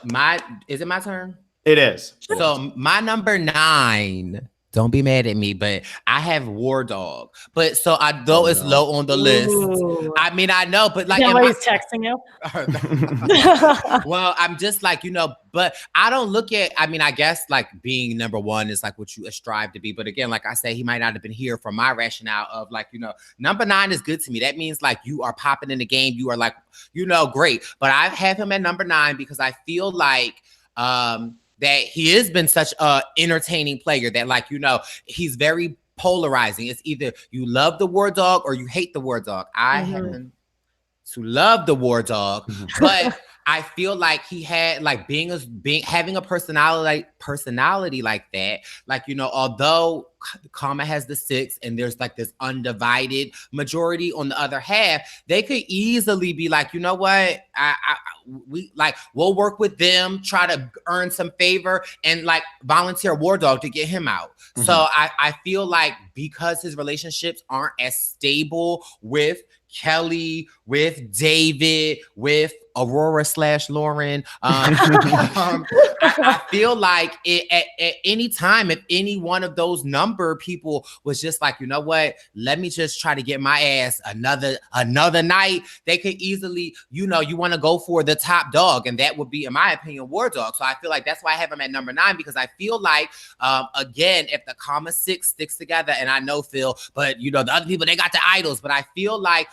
is it my turn? It is. So my number 9. Don't be mad at me, but I have War Dog. But so though it's low on the list. I mean, I know, but like, he's texting you. Well, I'm just like, but I don't look at. I mean, I guess like being number 1 is like what you strive to be. But again, like I say, he might not have been here from my rationale of like, number 9 is good to me. That means like you are popping in the game. You are like, great. But I have him at number 9 because I feel like that he has been such a entertaining player that like, he's very polarizing. It's either you love the War Dog or you hate the War Dog. I happen to love the War Dog, but I feel like he had like having a personality like that. Like, although Karma has the 6 and there's like this undivided majority on the other half, they could easily be like, you know what? We'll work with them, try to earn some favor and like volunteer War Dog to get him out. Mm-hmm. So I feel like because his relationships aren't as stable with Kelly, with David, with Aurora / Lauren. I feel like at any time, if any one of those number people was just like, you know what, let me just try to get my ass another night, they could easily, you want to go for the top dog. And that would be, in my opinion, War Dog. So I feel like that's why I have him at number 9, because I feel like, again, if the Karma 6 sticks together, and I know Phil, but the other people, they got the idols, but I feel like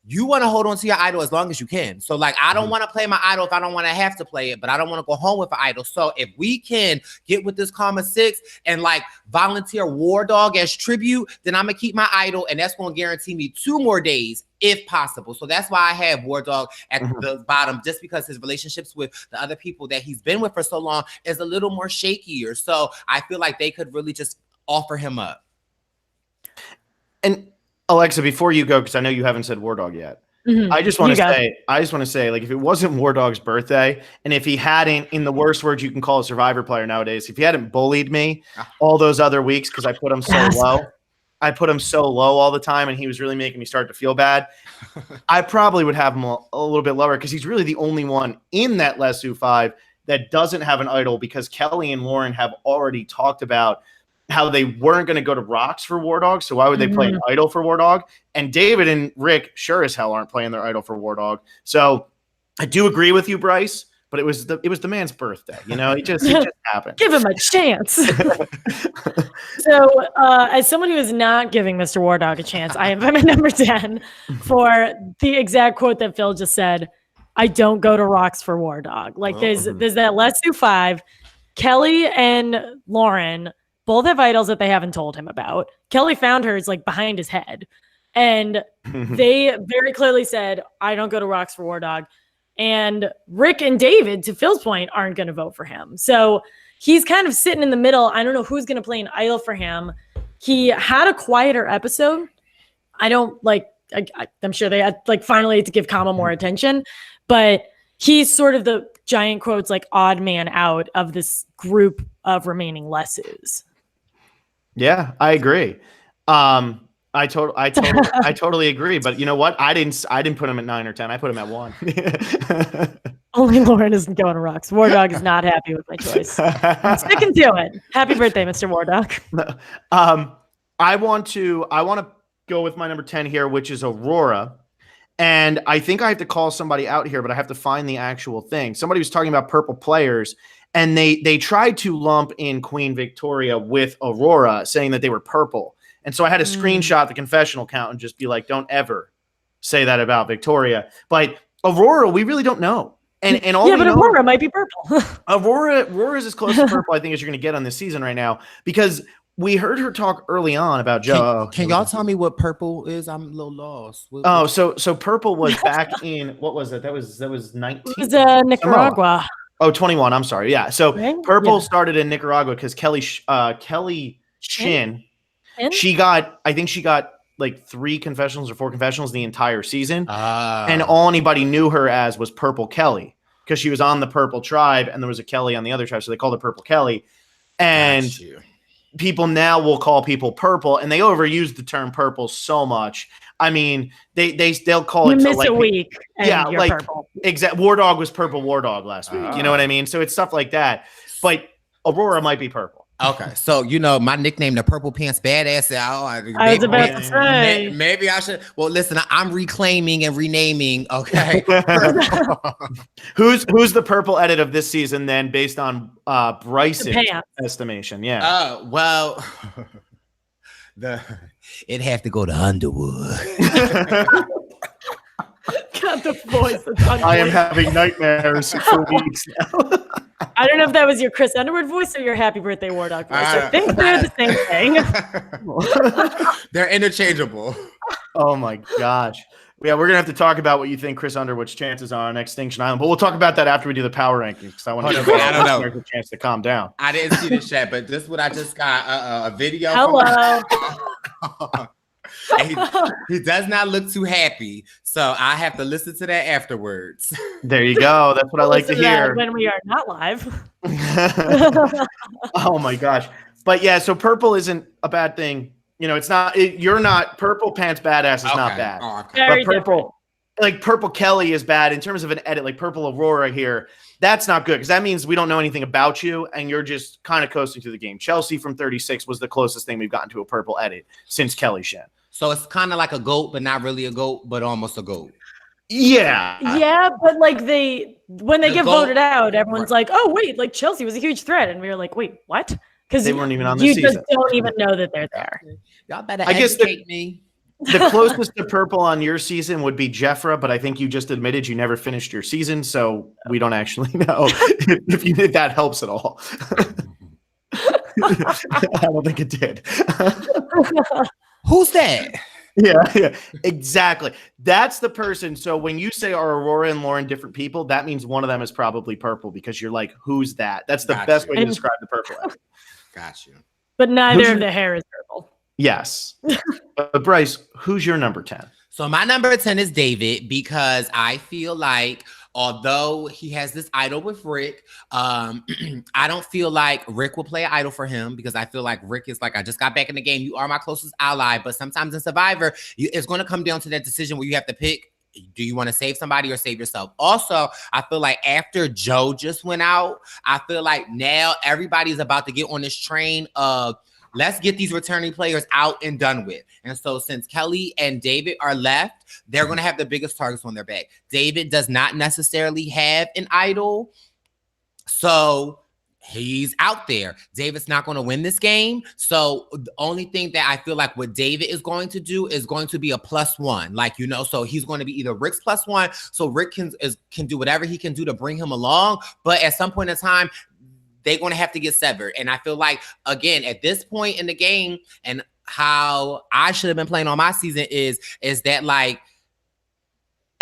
you want to hold on to your idol as long as you can. So like, I don't want to play my idol if I don't want to have to play it, but I don't want to go home with an idol. So if we can get with this Karma 6 and like volunteer War Dog as tribute, then I'm going to keep my idol. And that's going to guarantee me 2 more days if possible. So that's why I have War Dog at the bottom, just because his relationships with the other people that he's been with for so long is a little more shakier. So I feel like they could really just offer him up. And Alexa, before you go, because I know you haven't said War Dog yet, I just want to say, like, if it wasn't War Dog's birthday, and if he hadn't, in the worst words you can call a Survivor player nowadays, if he hadn't bullied me all those other weeks because I put him so low all the time, and he was really making me start to feel bad, I probably would have him a little bit lower, because he's really the only one in that Lesu 5 that doesn't have an idol, because Kelly and Lauren have already talked about how they weren't going to go to rocks for War Dog, so why would they play an idol for War Dog? And David and Rick sure as hell aren't playing their idol for War Dog. So I do agree with you, Brice, but it was the man's birthday. It just happened. Give him a chance. So as someone who is not giving Mr. War Dog a chance, I have him at number 10 for the exact quote that Phil just said. I don't go to rocks for War Dog. Like there's that Let's Do 5. Kelly and Lauren both have idols that they haven't told him about. Kelly found hers like behind his head. And they very clearly said, I don't go to rocks for War Dog. And Rick and David, to Phil's point, aren't going to vote for him. So he's kind of sitting in the middle. I don't know who's going to play an idol for him. He had a quieter episode. I'm sure they had finally to give Kama more attention, but he's sort of the giant quotes, like odd man out of this group of remaining Lesus. Yeah, I agree. I totally agree. But you know what? I didn't put him at 9 or 10. I put him at 1. Only Lauren isn't going to rocks. War Dog is not happy with my choice. I'm sticking to it. Happy birthday, Mr. War Dog. I want to go with my number 10 here, which is Aurora. And I think I have to call somebody out here, but I have to find the actual thing. Somebody was talking about purple players, and they tried to lump in Queen Victoria with Aurora, saying that they were purple. And so I had to screenshot the confessional count and just be like, don't ever say that about Victoria. But Aurora, we really don't know. And all but Aurora might be purple. Aurora is as close to purple, I think, as you're going to get on this season right now, because we heard her talk early on about Joe. Can y'all tell me what purple is? I'm a little lost. So purple was back in, what was it? That was 19. It was Nicaragua. Oh, 21. I'm sorry. Yeah. So purple started in Nicaragua because Kelly Shin. I think she got like 3 confessionals or 4 confessionals the entire season. And all anybody knew her as was Purple Kelly because she was on the Purple tribe and there was a Kelly on the other tribe. So they called her Purple Kelly. And people now will call people purple, and they overuse the term purple so much. I mean, they'll call you it miss like, a week. And yeah, you're like purple. War Dog was Purple War Dog last week. You know what I mean? So it's stuff like that. But Aurora might be purple. Okay, so my nickname, the Purple Pants Badass. I was about to say. Maybe I should. Well, listen, I'm reclaiming and renaming. Okay, who's the purple edit of this season then, based on Brice's estimation? Yeah. Well, it'd have to go to Underwood. Got the voice. I am having nightmares for weeks now. I don't know if that was your Chris Underwood voice or your Happy Birthday War Dog voice. I think they're the same thing. They're interchangeable. Oh my gosh. Yeah, we're gonna have to talk about what you think Chris Underwood's chances are on Extinction Island, but we'll talk about that after we do the power rankings because I want to give a chance to calm down. I didn't see this yet, but this is what I just got a video. Hello. He does not look too happy, so I have to listen to that afterwards. There you go. That's what I like to hear when we are not live. Oh my gosh. But yeah, so purple isn't a bad thing. You know, it's not. You're not Purple Pants Badass is not bad. Oh, okay. Very but purple, different. like Purple Kelly is bad in terms of an edit. Like Purple Aurora here, that's not good because that means we don't know anything about you and you're just kind of coasting through the game. Chelsea from 36 was the closest thing we've gotten to a purple edit since Kelly Shen. So it's kind of like a goat, but not really a goat, but almost a goat. Yeah, but like when they get voted out, everyone's like, "Oh wait, like Chelsea was a huge threat," and we were like, "Wait, what?" Because they weren't even on the season. You just don't even know that they're there. Y'all better educate me. The closest to purple on your season would be Jeffra, but I think you just admitted you never finished your season, so we don't actually know if that helps at all. I don't think it did. Who's that? Yeah, exactly. That's the person. So when you say are Aurora and Lauren different people, that means one of them is probably purple because you're like, who's that? That's the best way to describe the purple. Got you. But neither of the hair is purple. Yes. But Brice, who's your number 10? So my number 10 is David because I feel like although he has this idol with Rick, I don't feel like Rick will play an idol for him because I feel like Rick is like, I just got back in the game. You are my closest ally. But sometimes in Survivor, it's going to come down to that decision where you have to pick, do you want to save somebody or save yourself? Also, I feel like after Joe just went out, I feel like now everybody's about to get on this train of let's get these returning players out and done with. And so since Kelly and David are left, they're going to have the biggest targets on their back. David does not necessarily have an idol, so he's out there. David's not going to win this game. So the only thing that I feel like what David is going to do is going to be a +1. Like, you know, so he's going to be either Rick's +1. So Rick can do whatever he can do to bring him along. But at some point in time, they're going to have to get severed. And I feel like, again, at this point in the game and how I should have been playing on my season is that, like,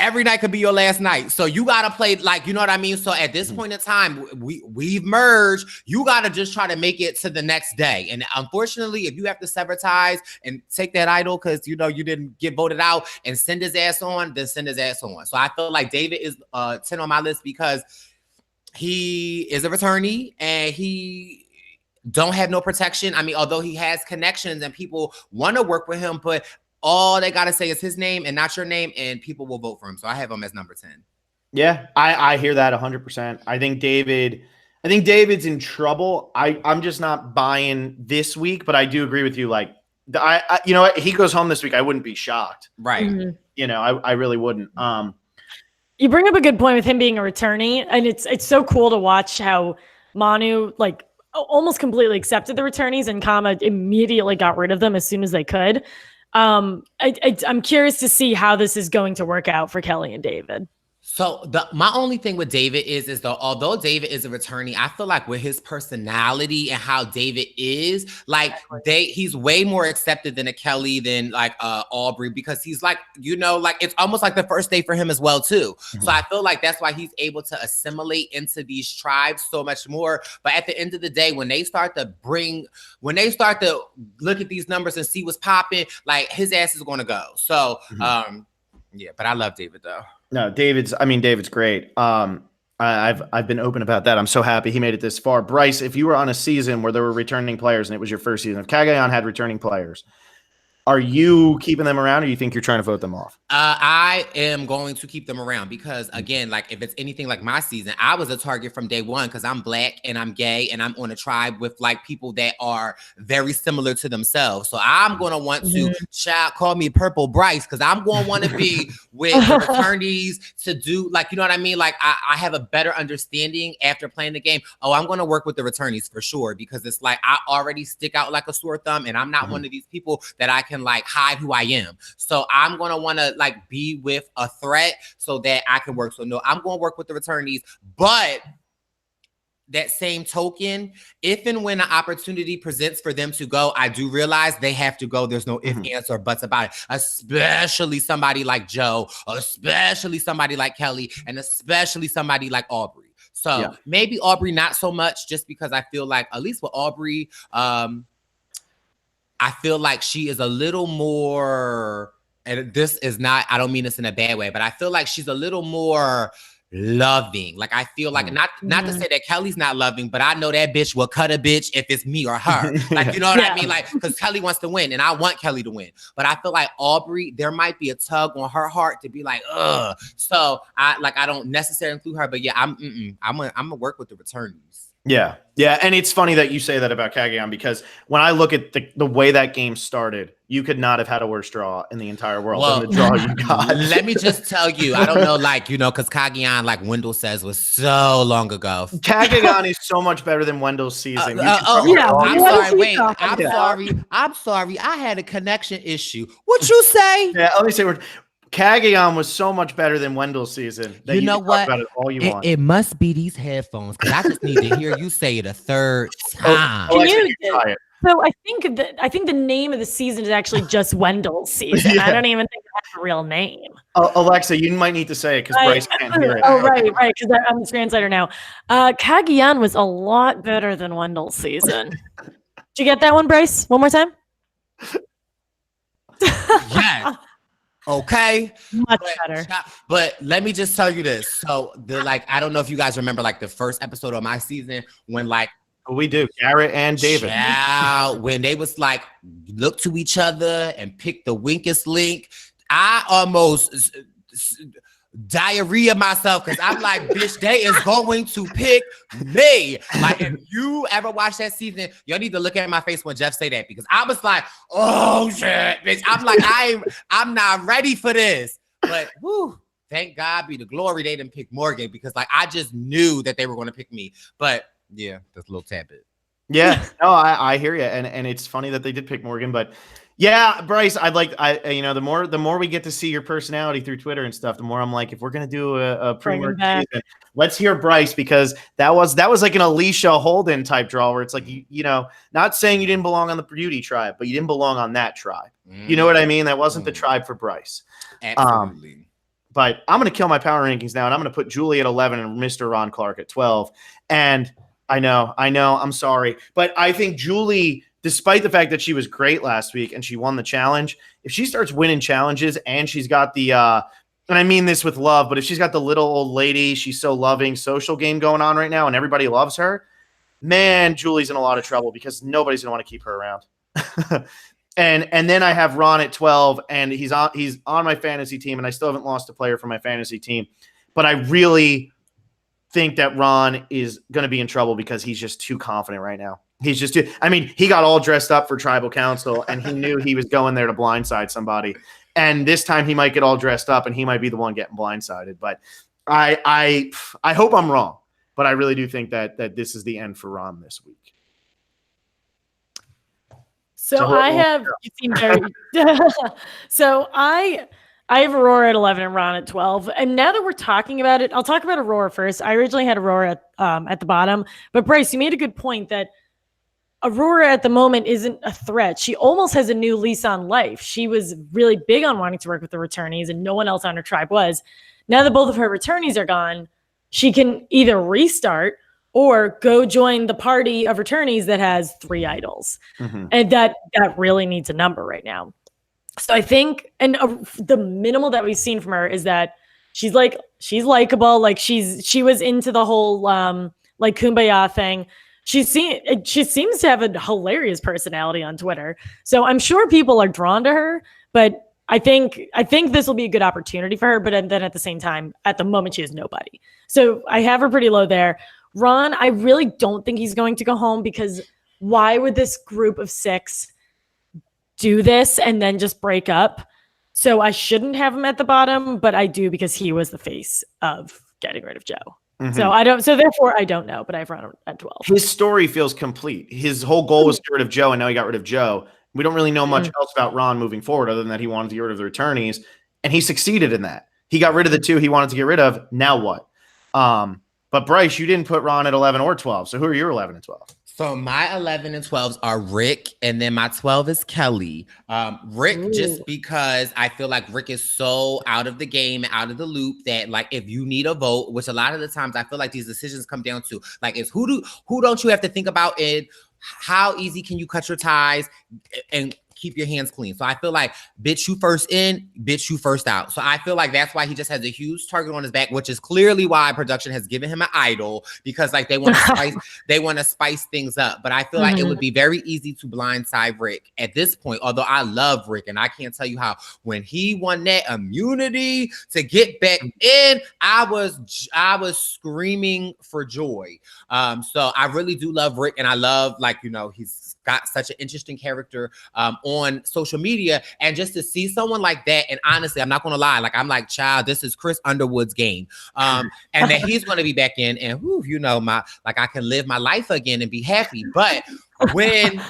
every night could be your last night. So you got to play, like, you know what I mean? So at this point in time, we've merged. You got to just try to make it to the next day. And unfortunately, if you have to sever ties and take that idol because, you know, you didn't get voted out and send his ass on, then send his ass on. So I feel like David is 10 on my list because he is a returnee and he don't have no protection. I mean, although he has connections and people want to work with him, but all they got to say is his name and not your name, and people will vote for him. So I have him as number 10. Yeah, I hear that 100%. I think David's in trouble. I'm just not buying this week, but I do agree with you. Like, I you know what? He goes home this week. I wouldn't be shocked. Right. Mm-hmm. You know, I really wouldn't. You bring up a good point with him being a returnee, and it's so cool to watch how Manu like almost completely accepted the returnees and Kama immediately got rid of them as soon as they could. I'm curious to see how this is going to work out for Kelly and David. So my only thing with David is though, although David is a returnee, I feel like with his personality and how David is, like he's way more accepted than a Kelly than like Aubrey, because he's like, like it's almost like the first day for him as well too. So I feel like that's why he's able to assimilate into these tribes so much more. But at the end of the day, when they start to look at these numbers and see what's popping, like his ass is going to go. So yeah, but I love David though. No, David's great. I've been open about that. I'm so happy he made it this far. Brice, if you were on a season where there were returning players and it was your first season, if Cagayan had returning players, are you keeping them around, or you think you're trying to vote them off? I am going to keep them around because, again, like if it's anything like my season, I was a target from day one because I'm Black and I'm gay and I'm on a tribe with like people that are very similar to themselves. So I'm going to want to call me Purple Brice, because I'm going to want to be with the returnees to do like, you know what I mean? Like I have a better understanding after playing the game. Oh, I'm going to work with the returnees for sure, because it's like I already stick out like a sore thumb, and I'm not one of these people that I can like hide who I am. So I'm going to want to like be with a threat so that I can work. So no, I'm going to work with the returnees. But that same token, if and when an opportunity presents for them to go, I do realize they have to go. There's no ifs, ands, or buts about it, especially somebody like Joe, especially somebody like Kelly, and especially somebody like Aubrey. So maybe Aubrey not so much, just because I feel like, at least with Aubrey, I feel like she is a little more, and this is not, I don't mean this in a bad way, but I feel like she's a little more loving. Like I feel like, not to say that Kelly's not loving, but I know that bitch will cut a bitch if it's me or her. Like, you know what I mean? Like, because Kelly wants to win and I want Kelly to win. But I feel like Aubrey, there might be a tug on her heart to be like, ugh. So I don't necessarily include her, but yeah, I'm gonna work with the returnees. Yeah. And it's funny that you say that about Cagayan, because when I look at the way that game started, you could not have had a worse draw in the entire world than the draw you got. Let me just tell you, I don't know, like, because Cagayan, like Wendell says, was so long ago. Cagayan is so much better than Wendell's season. I'm sorry. I had a connection issue. What you say? Yeah, let me say, Cagayan was so much better than Wendell's season. That you know what? About it all you want. It must be these headphones, because I just need to hear you say it a third time. So I think the name of the season is actually just Wendell's season. I don't even think it has a real name. Alexa, you might need to say it because Brice can't hear it. Oh, right, because I'm the translator now. Cagayan was a lot better than Wendell's season. Did you get that one, Brice? One more time? Yeah. Okay. Much better. But let me just tell you this. So I don't know if you guys remember like the first episode of my season when like we do, Garrett and David. When they was like look to each other and pick the winkest link, I almost diarrhea myself, because I'm like, bitch, they is going to pick me. Like, if you ever watch that season, y'all need to look at my face when Jeff say that, because I was like, oh shit, bitch. I'm like, I'm not ready for this. But whoo, thank God be the glory they didn't pick Morgan, because like I just knew that they were going to pick me. But yeah, that's a little tad bit. Yeah, no, I hear you, and it's funny that they did pick Morgan, but yeah, Brice, the more we get to see your personality through Twitter and stuff, the more I'm like, if we're gonna do a pre-merge season, let's hear Brice, because that was like an Alicia Holden type draw where it's like not saying you didn't belong on the beauty tribe, but you didn't belong on that tribe. You know what I mean? That wasn't the tribe for Brice. Absolutely. But I'm gonna kill my power rankings now, and I'm gonna put Julie at 11 and Mr. Ron Clark at 12. And I know, I'm sorry, but I think Julie, despite the fact that she was great last week and she won the challenge, if she starts winning challenges and she's got the and I mean this with love, but if she's got the little old lady, she's so loving social game going on right now and everybody loves her, man, Julie's in a lot of trouble, because nobody's gonna want to keep her around. and then I have Ron at 12, and he's on my fantasy team, and I still haven't lost a player from my fantasy team, but I really think that Ron is going to be in trouble because he's just too confident right now. He's just too, he got all dressed up for tribal council, and he knew he was going there to blindside somebody. And this time he might get all dressed up and he might be the one getting blindsided. But I hope I'm wrong, but I really do think that this is the end for Ron this week. So I have, you seem very, so I I have Aurora at 11 and Ron at 12. And now that we're talking about it, I'll talk about Aurora first. I originally had Aurora at the bottom, but Brice, you made a good point that Aurora at the moment isn't a threat. She almost has a new lease on life. She was really big on wanting to work with the returnees, and no one else on her tribe was. Now that both of her returnees are gone, she can either restart or go join the party of returnees that has 3 idols. And that really needs a number right now. So I think, and the minimal that we've seen from her is that she's likable. Like she was into the whole like Kumbaya thing. She seems to have a hilarious personality on Twitter. So I'm sure people are drawn to her, but I think this will be a good opportunity for her. But then at the same time, at the moment, she has nobody. So I have her pretty low there. Ron, I really don't think he's going to go home, because why would this group of 6 do this and then just break up? So I shouldn't have him at the bottom, but I do, because he was the face of getting rid of Joe. So therefore I don't know, but I have Ron at 12. His story feels complete. His whole goal was to get rid of Joe, and now he got rid of Joe. We don't really know much else about Ron moving forward, other than that he wanted to get rid of the returnees, and he succeeded in that. He got rid of the 2 he wanted to get rid of. Now what? But Brice, you didn't put Ron at 11 or 12. So who are your 11 and 12? So my 11 and 12s are Rick, and then my 12 is Kelly. Rick, just because I feel like Rick is so out of the game, out of the loop, that like if you need a vote, which a lot of the times I feel like these decisions come down to, like, is who don't you have to think about it? How easy can you cut your ties and keep your hands clean? So I feel like bitch you first in, bitch you first out. So I feel like that's why he just has a huge target on his back, which is clearly why production has given him an idol, because like they want to spice things up. But I feel like it would be very easy to blindside Rick at this point, although I love Rick, and I can't tell you how when he won that immunity to get back in, I was screaming for joy. So I really do love Rick, and I love, like, you know, he's got such an interesting character on social media, and just to see someone like that, and honestly, I'm not gonna lie, like I'm like, child, this is Chris Underwood's game, and that he's gonna be back in, and you know, I can live my life again and be happy. But when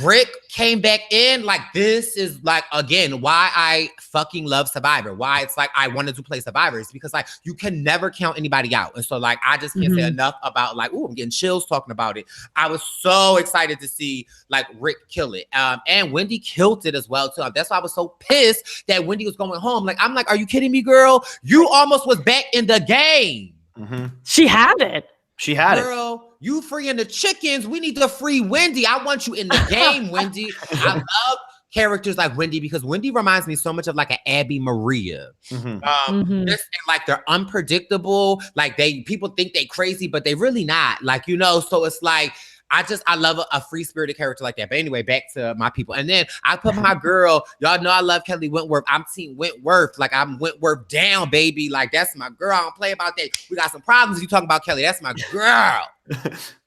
Rick came back in, like, this is like, again, why I fucking love Survivor, why it's like I wanted to play Survivor, is because like you can never count anybody out. And so like I just can't say enough about, like, I'm getting chills talking about it. I was so excited to see like Rick kill it, and Wendy killed it as well too. That's why I was so pissed that Wendy was going home. Like, I'm like, are you kidding me, girl? You almost was back in the game. She had it. She had Girl, you freeing the chickens. We need to free Wendy. I want you in the game, Wendy. I love characters like Wendy, because Wendy reminds me so much of like an Abby Maria. Just, like, they're unpredictable. Like, people think they crazy, but they really not. Like, you know, so it's like, I love a free-spirited character like that. But anyway, back to my people. And then I put my girl, y'all know I love Kelly Wentworth. I'm Team Wentworth. Like, I'm Wentworth down, baby. Like, that's my girl. I don't play about that. We got some problems if you talking about Kelly. That's my girl.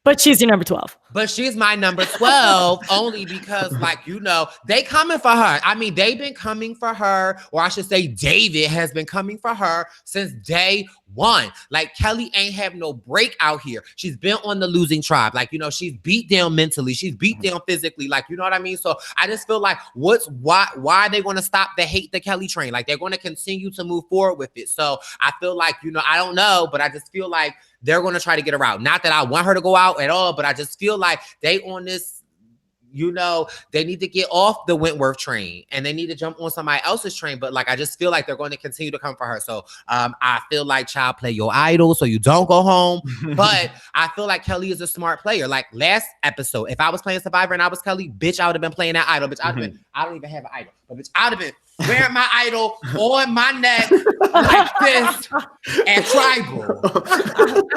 But she's your number 12. But she's my number 12 only because, like, you know, they coming for her. I mean, they've been coming for her, or I should say David has been coming for her since day one. Like, Kelly ain't have no break out here. She's been on the losing tribe. Like, you know, she's beat down mentally. She's beat down physically. Like, you know what I mean? So I just feel like why are they going to stop the hate the Kelly train? Like, they're going to continue to move forward with it. So I feel like, you know, I don't know, but I just feel like they're going to try to get her out. Not that I want her to go out at all, but I just feel like they on this, you know, they need to get off the Wentworth train and they need to jump on somebody else's train. But like, I just feel like they're going to continue to come for her. So I feel like, child, play your idol so you don't go home. But I feel like Kelly is a smart player. Like last episode, if I was playing Survivor and I was Kelly, bitch, I would have been playing that idol. Bitch, I'd have been, I don't even have an idol, but bitch, I'd have been wearing my idol on my neck like this and tribal.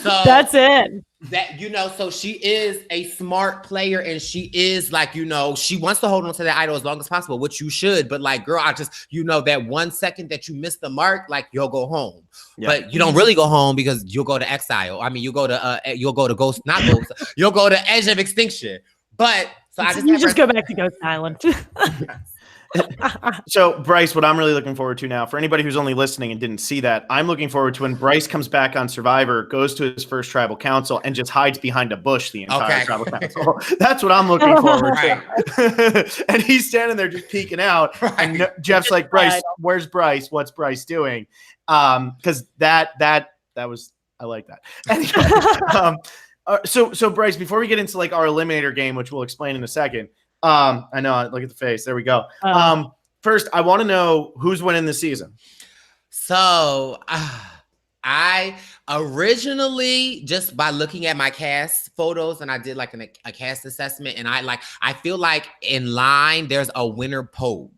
So that's it. That, you know, so she is a smart player, and she is like, you know, she wants to hold on to that idol as long as possible, which you should. But like, girl, I just, you know, that 1 second that you miss the mark, like, you'll go home. Yeah. But you don't really go home because you'll go to exile. I mean, you'll go to Ghost, not Ghost. You'll go to Edge of Extinction. But So you just go back to Ghost Island. So, Brice, what I'm really looking forward to now, for anybody who's only listening and didn't see that, I'm looking forward to when Brice comes back on Survivor, goes to his first tribal council, and just hides behind a bush the entire tribal council. That's what I'm looking forward to. And he's standing there just peeking out. Right. And Jeff's like, Brice, where's Brice? What's Brice doing? Because that was, I like that. Anyway, so Brice, before we get into like our eliminator game, which we'll explain in a second, I know. Look at the face. There we go. First, I want to know who's winning this season. So, I originally, just by looking at my cast photos, and I did like a cast assessment, and I feel like in line there's a winner pose.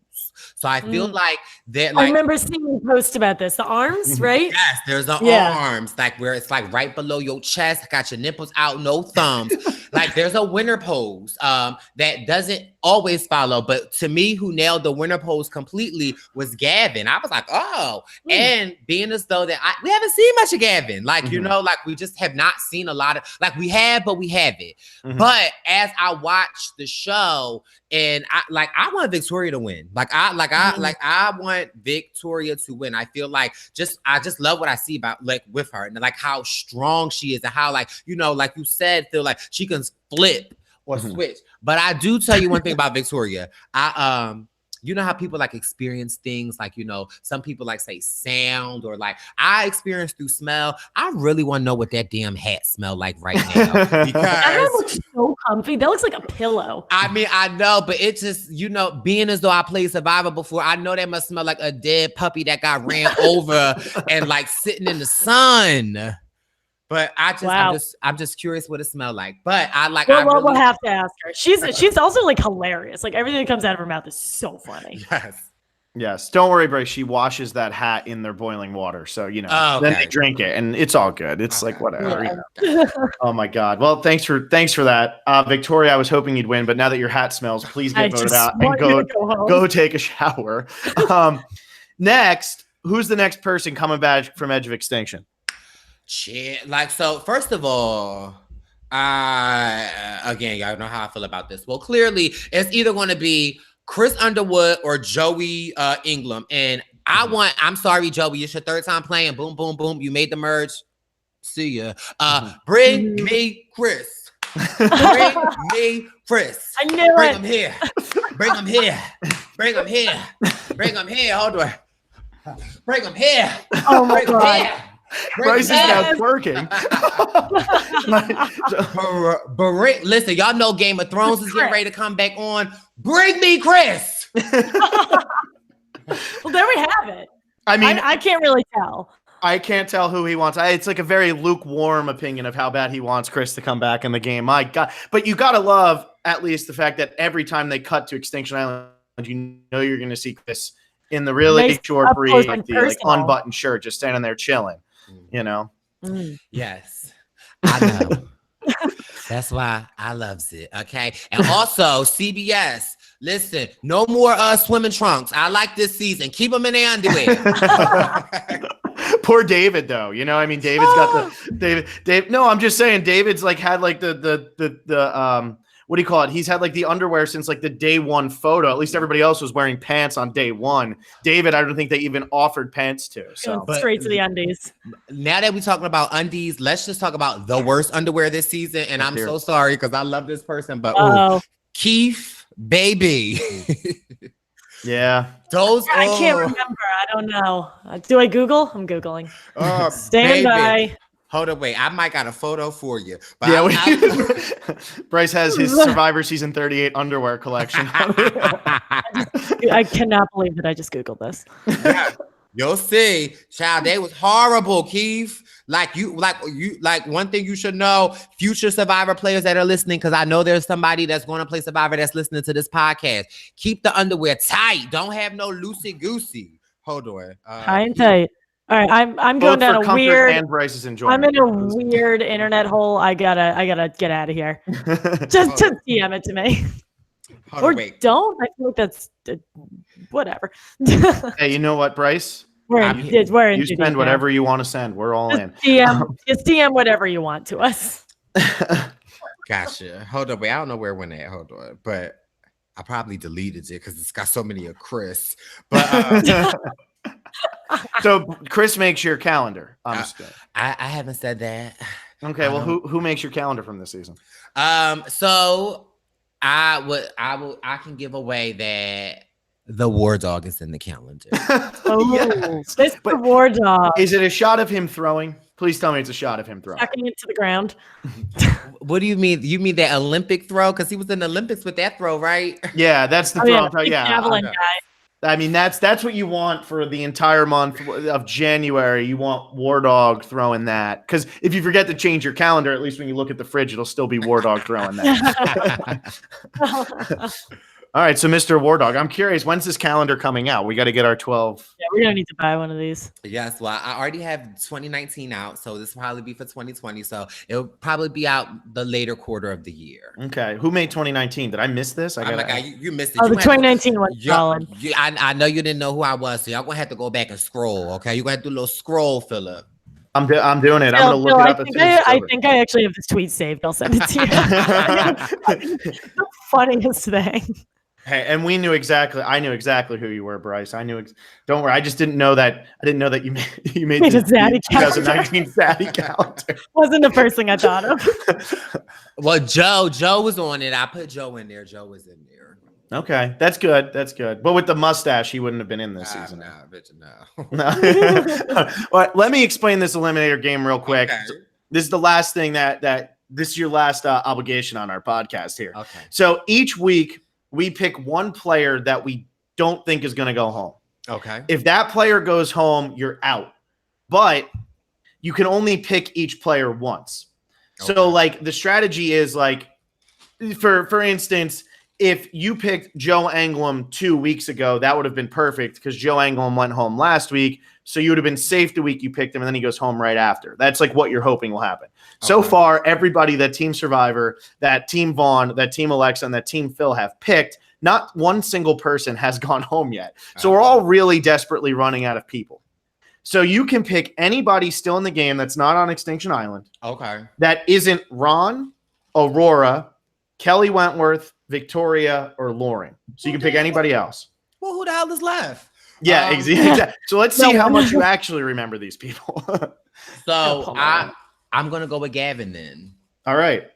So I feel like that. Like, I remember seeing you post about this. The arms, right? Yes, there's the arms, like where it's like right below your chest, got your nipples out, no thumbs. Like there's a winner pose that doesn't always follow. But to me, who nailed the winner pose completely was Gavin. I was like, oh, and being as though that we haven't seen much of Gavin. Like, you know, like we just have not seen a lot of, like we have, but we haven't. But as I watched the show, and I want Victoria to win. I want Victoria to win. I feel like I just love what I see about like with her and like how strong she is and how like, you know, like you said, feel like she can flip or switch. But I do tell you one thing about Victoria. You know how people like experience things like, you know, some people like say sound or like I experience through smell. I really want to know what that damn hat smell like right now. Because that looks so comfy. That looks like a pillow. I mean, I know, but it just, you know, being as though I played Survivor before, I know that must smell like a dead puppy that got ran over and like sitting in the sun. But I'm just curious what it smelled like. But we'll have to ask her. She's also like hilarious. Like everything that comes out of her mouth is so funny. Yes. Don't worry, Brice. She washes that hat in their boiling water, so you know. Then they drink it, and it's all good. It's like whatever. You know? Oh my God. Well, thanks for that, Victoria. I was hoping you'd win, but now that your hat smells, please get voted out and go take a shower. Next, who's the next person coming back from Edge of Extinction? Shit. Like, so first of all, again, y'all know how I feel about this. Well, clearly it's either going to be Chris Underwood or Joey Ingram. And I'm sorry, Joey, it's your third time playing. Boom, boom, boom. You made the merge. See ya. Bring me Chris. Bring me Chris. I knew Bring him here. Bring him here. Bring him here. Bring him here. Hold on. Bring him here. Oh my God. Brice is now twerking. Listen, y'all know Game of Thrones is getting ready to come back on. Bring me Chris. Well, there we have it. I mean, I can't really tell. I can't tell who he wants. It's like a very lukewarm opinion of how bad he wants Chris to come back in the game. My God. But you got to love at least the fact that every time they cut to Extinction Island, you know you're going to see Chris in the really short brief, like the unbuttoned shirt, just standing there chilling. You know? Yes, I know. That's why I loves it. Okay. And also CBS, listen, no more swimming trunks. I like this season. Keep them in their underwear. Poor David, though. You know, I mean, David's got the Dave. No, I'm just saying, David's like had like the what do you call it? He's had like the underwear since like the day one photo. At least everybody else was wearing pants on day one. David, I don't think they even offered pants to. So straight to the undies. Now that we're talking about undies, let's just talk about the worst underwear this season. And I'm so sorry because I love this person, but Keith, baby. Yeah. I can't remember. I don't know. Do I Google? I'm Googling. Stand by. Hold on, wait. I might got a photo for you. But yeah, Brice has his Survivor Season 38 underwear collection. I cannot believe that I just Googled this. Yeah, you'll see. Child, they was horrible, Keith. Like one thing you should know, future Survivor players that are listening, because I know there's somebody that's going to play Survivor that's listening to this podcast. Keep the underwear tight. Don't have no loosey-goosey. Hold on. High and tight. All right, I'm going down a weird. And Brice's enjoyment. I'm in a weird internet hole. I gotta get out of here. Just DM it to me. Don't. I feel like that's whatever. Hey, you know what, Brice? You spend whatever you want to send. We're all in. Just DM whatever you want to us. Gotcha. Hold on, wait. I don't know where it went at. Hold on, but I probably deleted it because it's got so many of Chris. But so Chris makes your calendar. I haven't said that. Okay. Well, who makes your calendar from this season? So I can give away that the War Dog is in the calendar. Mr. War Dog. Is it a shot of him throwing? Please tell me it's a shot of him throwing. Sucking it to the ground. What do you mean? You mean that Olympic throw? Because he was in the Olympics with that throw, right? Yeah, that's the throw. Yeah, javelin guy. I mean, that's what you want for the entire month of January. You want War Dog throwing that. Because if you forget to change your calendar, at least when you look at the fridge, it'll still be War Dog throwing that. All right, so Mr. War Dog, I'm curious, when's this calendar coming out? We got to get our 12. Yeah, we're going to need to buy one of these. Yes, well, I already have 2019 out, so this will probably be for 2020. So it'll probably be out the later quarter of the year. Okay, who made 2019? Did I miss this? You missed it. Oh, the 2019 one. Solid. I know you didn't know who I was, so y'all going to have to go back and scroll, okay? You're going to have to do a little scroll, Philip. I'm doing it. I'm going to look it up. I think I actually have this tweet saved. I'll send it to you. It's the funniest thing. Hey, and I knew exactly who you were, Brice. Don't worry. I just didn't know that. I didn't know that you made the Zaddy 2019 Zaddy calendar. Wasn't the first thing I thought of. Well, Joe was on it. I put Joe in there. Joe was in there. Okay, that's good. But with the mustache, he wouldn't have been in this season. No. All right, let me explain this eliminator game real quick. Okay. This is the last thing that this is your last obligation on our podcast here. Okay. So each week we pick one player that we don't think is going to go home. Okay. If that player goes home, you're out. But you can only pick each player once. Okay. So like the strategy is like, for instance, if you picked Joe Anglim 2 weeks ago, that would have been perfect because Joe Anglim went home last week. So you would have been safe the week you picked him, and then he goes home right after. That's like what you're hoping will happen. Okay. So far, everybody that Team Survivor, that Team Vaughn, that Team Alexa, and that Team Phil have picked, not one single person has gone home yet. So we're all really desperately running out of people. So you can pick anybody still in the game that's not on Extinction Island. Okay. That isn't Ron, Aurora, Kelly Wentworth, Victoria, or Lauren. So you can pick anybody else. Well, who the hell is left? Yeah, exactly. So let's see how much you actually remember these people. So I'm gonna go with Gavin then. All right.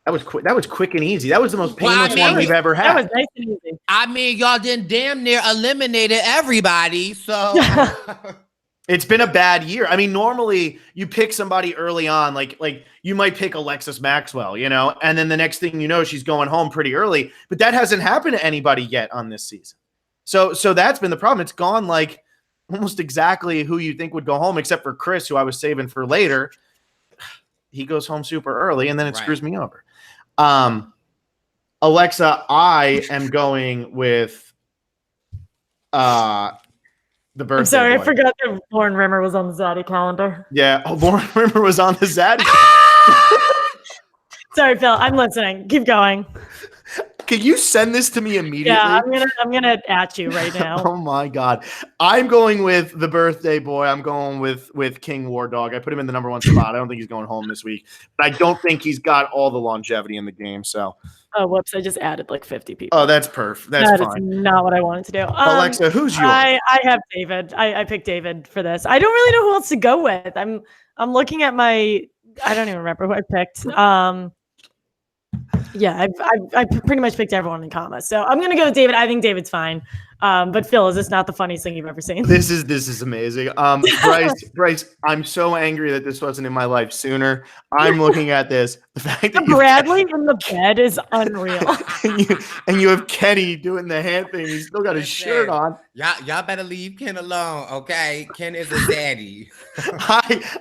That was quick. That was quick and easy. That was the most painless one we've ever had. That was nice and easy. I mean, y'all didn't damn near eliminated everybody. So it's been a bad year. I mean, normally you pick somebody early on, like you might pick Alexis Maxwell, and then the next thing you know, she's going home pretty early. But that hasn't happened to anybody yet on this season. So that's been the problem. It's gone like almost exactly who you think would go home, except for Chris, who I was saving for later. He goes home super early, and then it screws me over. Alexa, I am going with the birthday I'm sorry, boy. I forgot that Lauren Rimmer was on the Zaddy calendar. Yeah, Lauren Rimmer was on the Zaddy. Sorry, Phil. I'm listening. Keep going. Can you send this to me immediately? Yeah, I'm gonna at you right now. Oh my God. I'm going with the birthday boy. I'm going with King War Dog. I put him in the number 1 spot. I don't think he's going home this week. But I don't think he's got all the longevity in the game. So oh, whoops, I just added like 50 people. Oh, that's perfect. That's fine. That is not what I wanted to do. Alexa, who's yours? I have David. I picked David for this. I don't really know who else to go with. I'm looking at I don't even remember who I picked. Yeah, I pretty much picked everyone in comma. So I'm gonna go with David. I think David's fine. But Phil, is this not the funniest thing you've ever seen? This is amazing. Brice, I'm so angry that this wasn't in my life sooner. I'm looking at this. The fact that Bradley in the bed is unreal. and you have Kenny doing the hand thing. He's still got his shirt on. Y'all better leave Ken alone, okay? Ken is a daddy.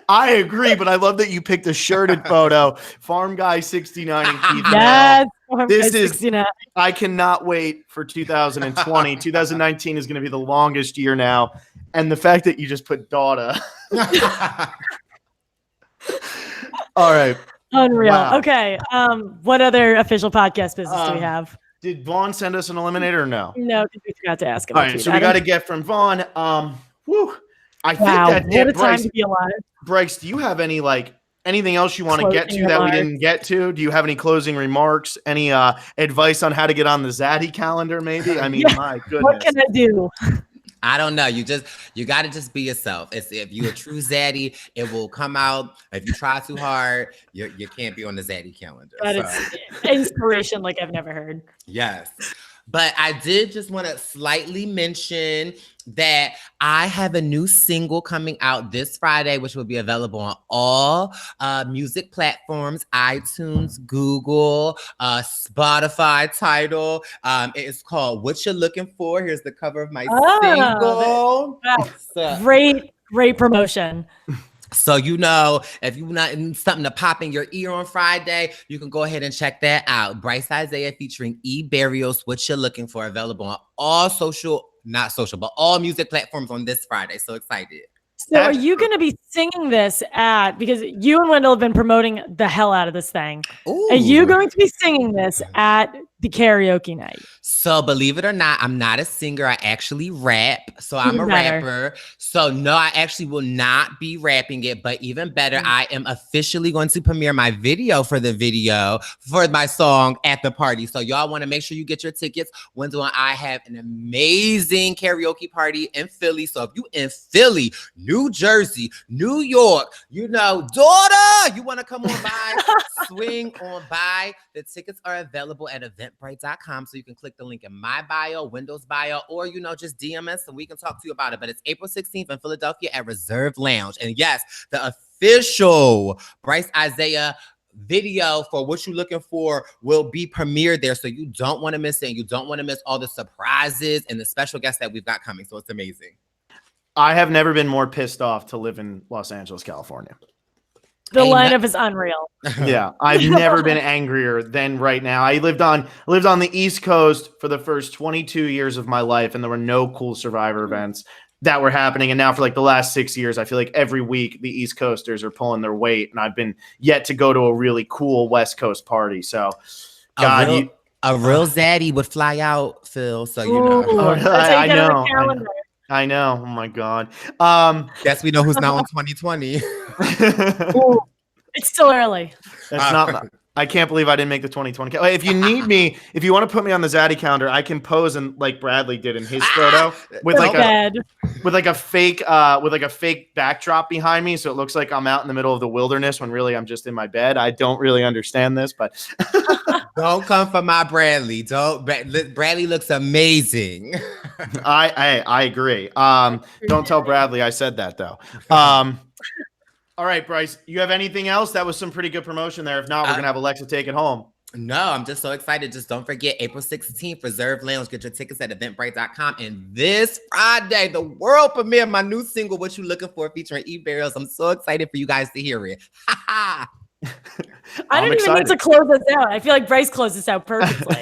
I agree, but I love that you picked a shirted photo. Farm Guy 69 and Keith. Yes. This is 69. I cannot wait for 2020. 2019 is going to be the longest year now. And the fact that you just put Dada. All right. Unreal. Wow. Okay. What other official podcast business do we have? Did Vaughn send us an eliminator or no? No, because we forgot to ask him. All right, so we got to get from Vaughn. I think that's what a time to be alive. Brice, do you have any like anything else you want to get to that we didn't get to? Do you have any closing remarks? Any advice on how to get on the Zaddy calendar? Maybe. I mean, my goodness. What can I do? I don't know. You got to just be yourself. If you're a true Zaddy, it will come out. If you try too hard, you can't be on the Zaddy calendar. That is inspiration like I've never heard. Yes. But I did just want to slightly mention that I have a new single coming out this Friday, which will be available on all music platforms, iTunes, Google, Spotify, Tidal. It is called What You're Looking For. Here's the cover of my single. Great promotion. So, if you not something to pop in your ear on Friday, you can go ahead and check that out. Brice Izyah featuring E. Barrios, What You're Looking For, available on all all music platforms on this Friday. So excited. So are you going to be singing this because you and Wendell have been promoting the hell out of this thing. Ooh. Are you going to be singing this at the karaoke night? So believe it or not, I'm not a singer. I actually rap. So I'm a rapper. So no, I actually will not be rapping it, but even better, I am officially going to premiere my video for my song at the party. So y'all want to make sure you get your tickets. Wendell and I have an amazing karaoke party in Philly. So if you in Philly, New Jersey, New York, daughter, you want to come on by, swing on by. The tickets are available at eventbrite.com. So you can click the link in my bio, Wendell's bio, or, just DM us and we can talk to you about it. But it's April 16th in Philadelphia at Reserve Lounge. And yes, the official Brice Izyah video for What You're Looking For will be premiered there. So you don't want to miss it. And you don't want to miss all the surprises and the special guests that we've got coming. So it's amazing. I have never been more pissed off to live in Los Angeles, California. The lineup is unreal. Yeah, I've never been angrier than right now. I lived on the East Coast for the first 22 years of my life, and there were no cool Survivor events that were happening. And now for like the last 6 years, I feel like every week the East Coasters are pulling their weight, and I've been yet to go to a really cool West Coast party. So, a real Zaddy would fly out, Phil. So I know. I know. Oh my God. Guess we know who's now in 2020. It's still early. That's not. I can't believe I didn't make the 2020. If you need me, if you want to put me on the Zaddy calendar, I can pose and like Bradley did in his photo with a fake backdrop behind me, so it looks like I'm out in the middle of the wilderness when really I'm just in my bed. I don't really understand this, but don't come for my Bradley. Bradley looks amazing. I agree. Don't tell Bradley I said that though. All right, Brice, you have anything else? That was some pretty good promotion there. If not, we're going to have Alexa take it home. No, I'm just so excited. Just don't forget, April 16th, Reserve Lounge. Get your tickets at eventbrite.com. And this Friday, the world premiere of my new single, What You Looking For, featuring E. Barrios. I'm so excited for you guys to hear it. I don't even need to close this out. I feel like Brice closed this out perfectly.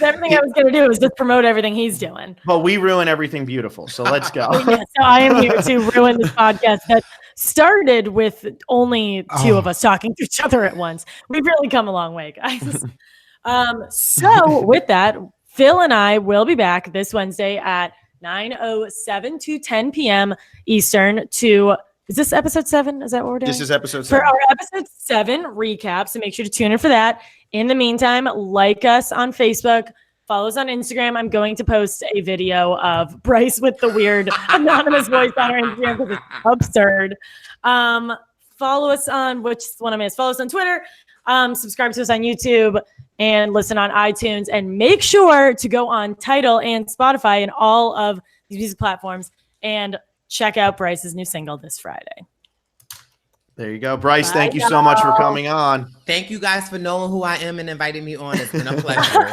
Everything I was going to do was just promote everything he's doing. Well, we ruin everything beautiful, so let's go. So I am here to ruin this podcast that started with only two of us talking to each other at once. We've really come a long way, guys. So with that, Phil and I will be back this Wednesday at 9:07 to 10 p.m. Eastern to... Is this episode 7? Is that what we're doing? This is episode 7. For our episode 7 recap. So make sure to tune in for that. In the meantime, like us on Facebook, follow us on Instagram. I'm going to post a video of Brice with the weird anonymous voice on our Instagram because it's absurd. Follow us on, which one am I? Follow us on Twitter. Subscribe to us on YouTube and listen on iTunes. And make sure to go on Tidal and Spotify and all of these music platforms and check out Brice's new single this Friday. There you go. Brice, thank you so much for coming on. Thank you guys for knowing who I am and inviting me on. It's been a pleasure.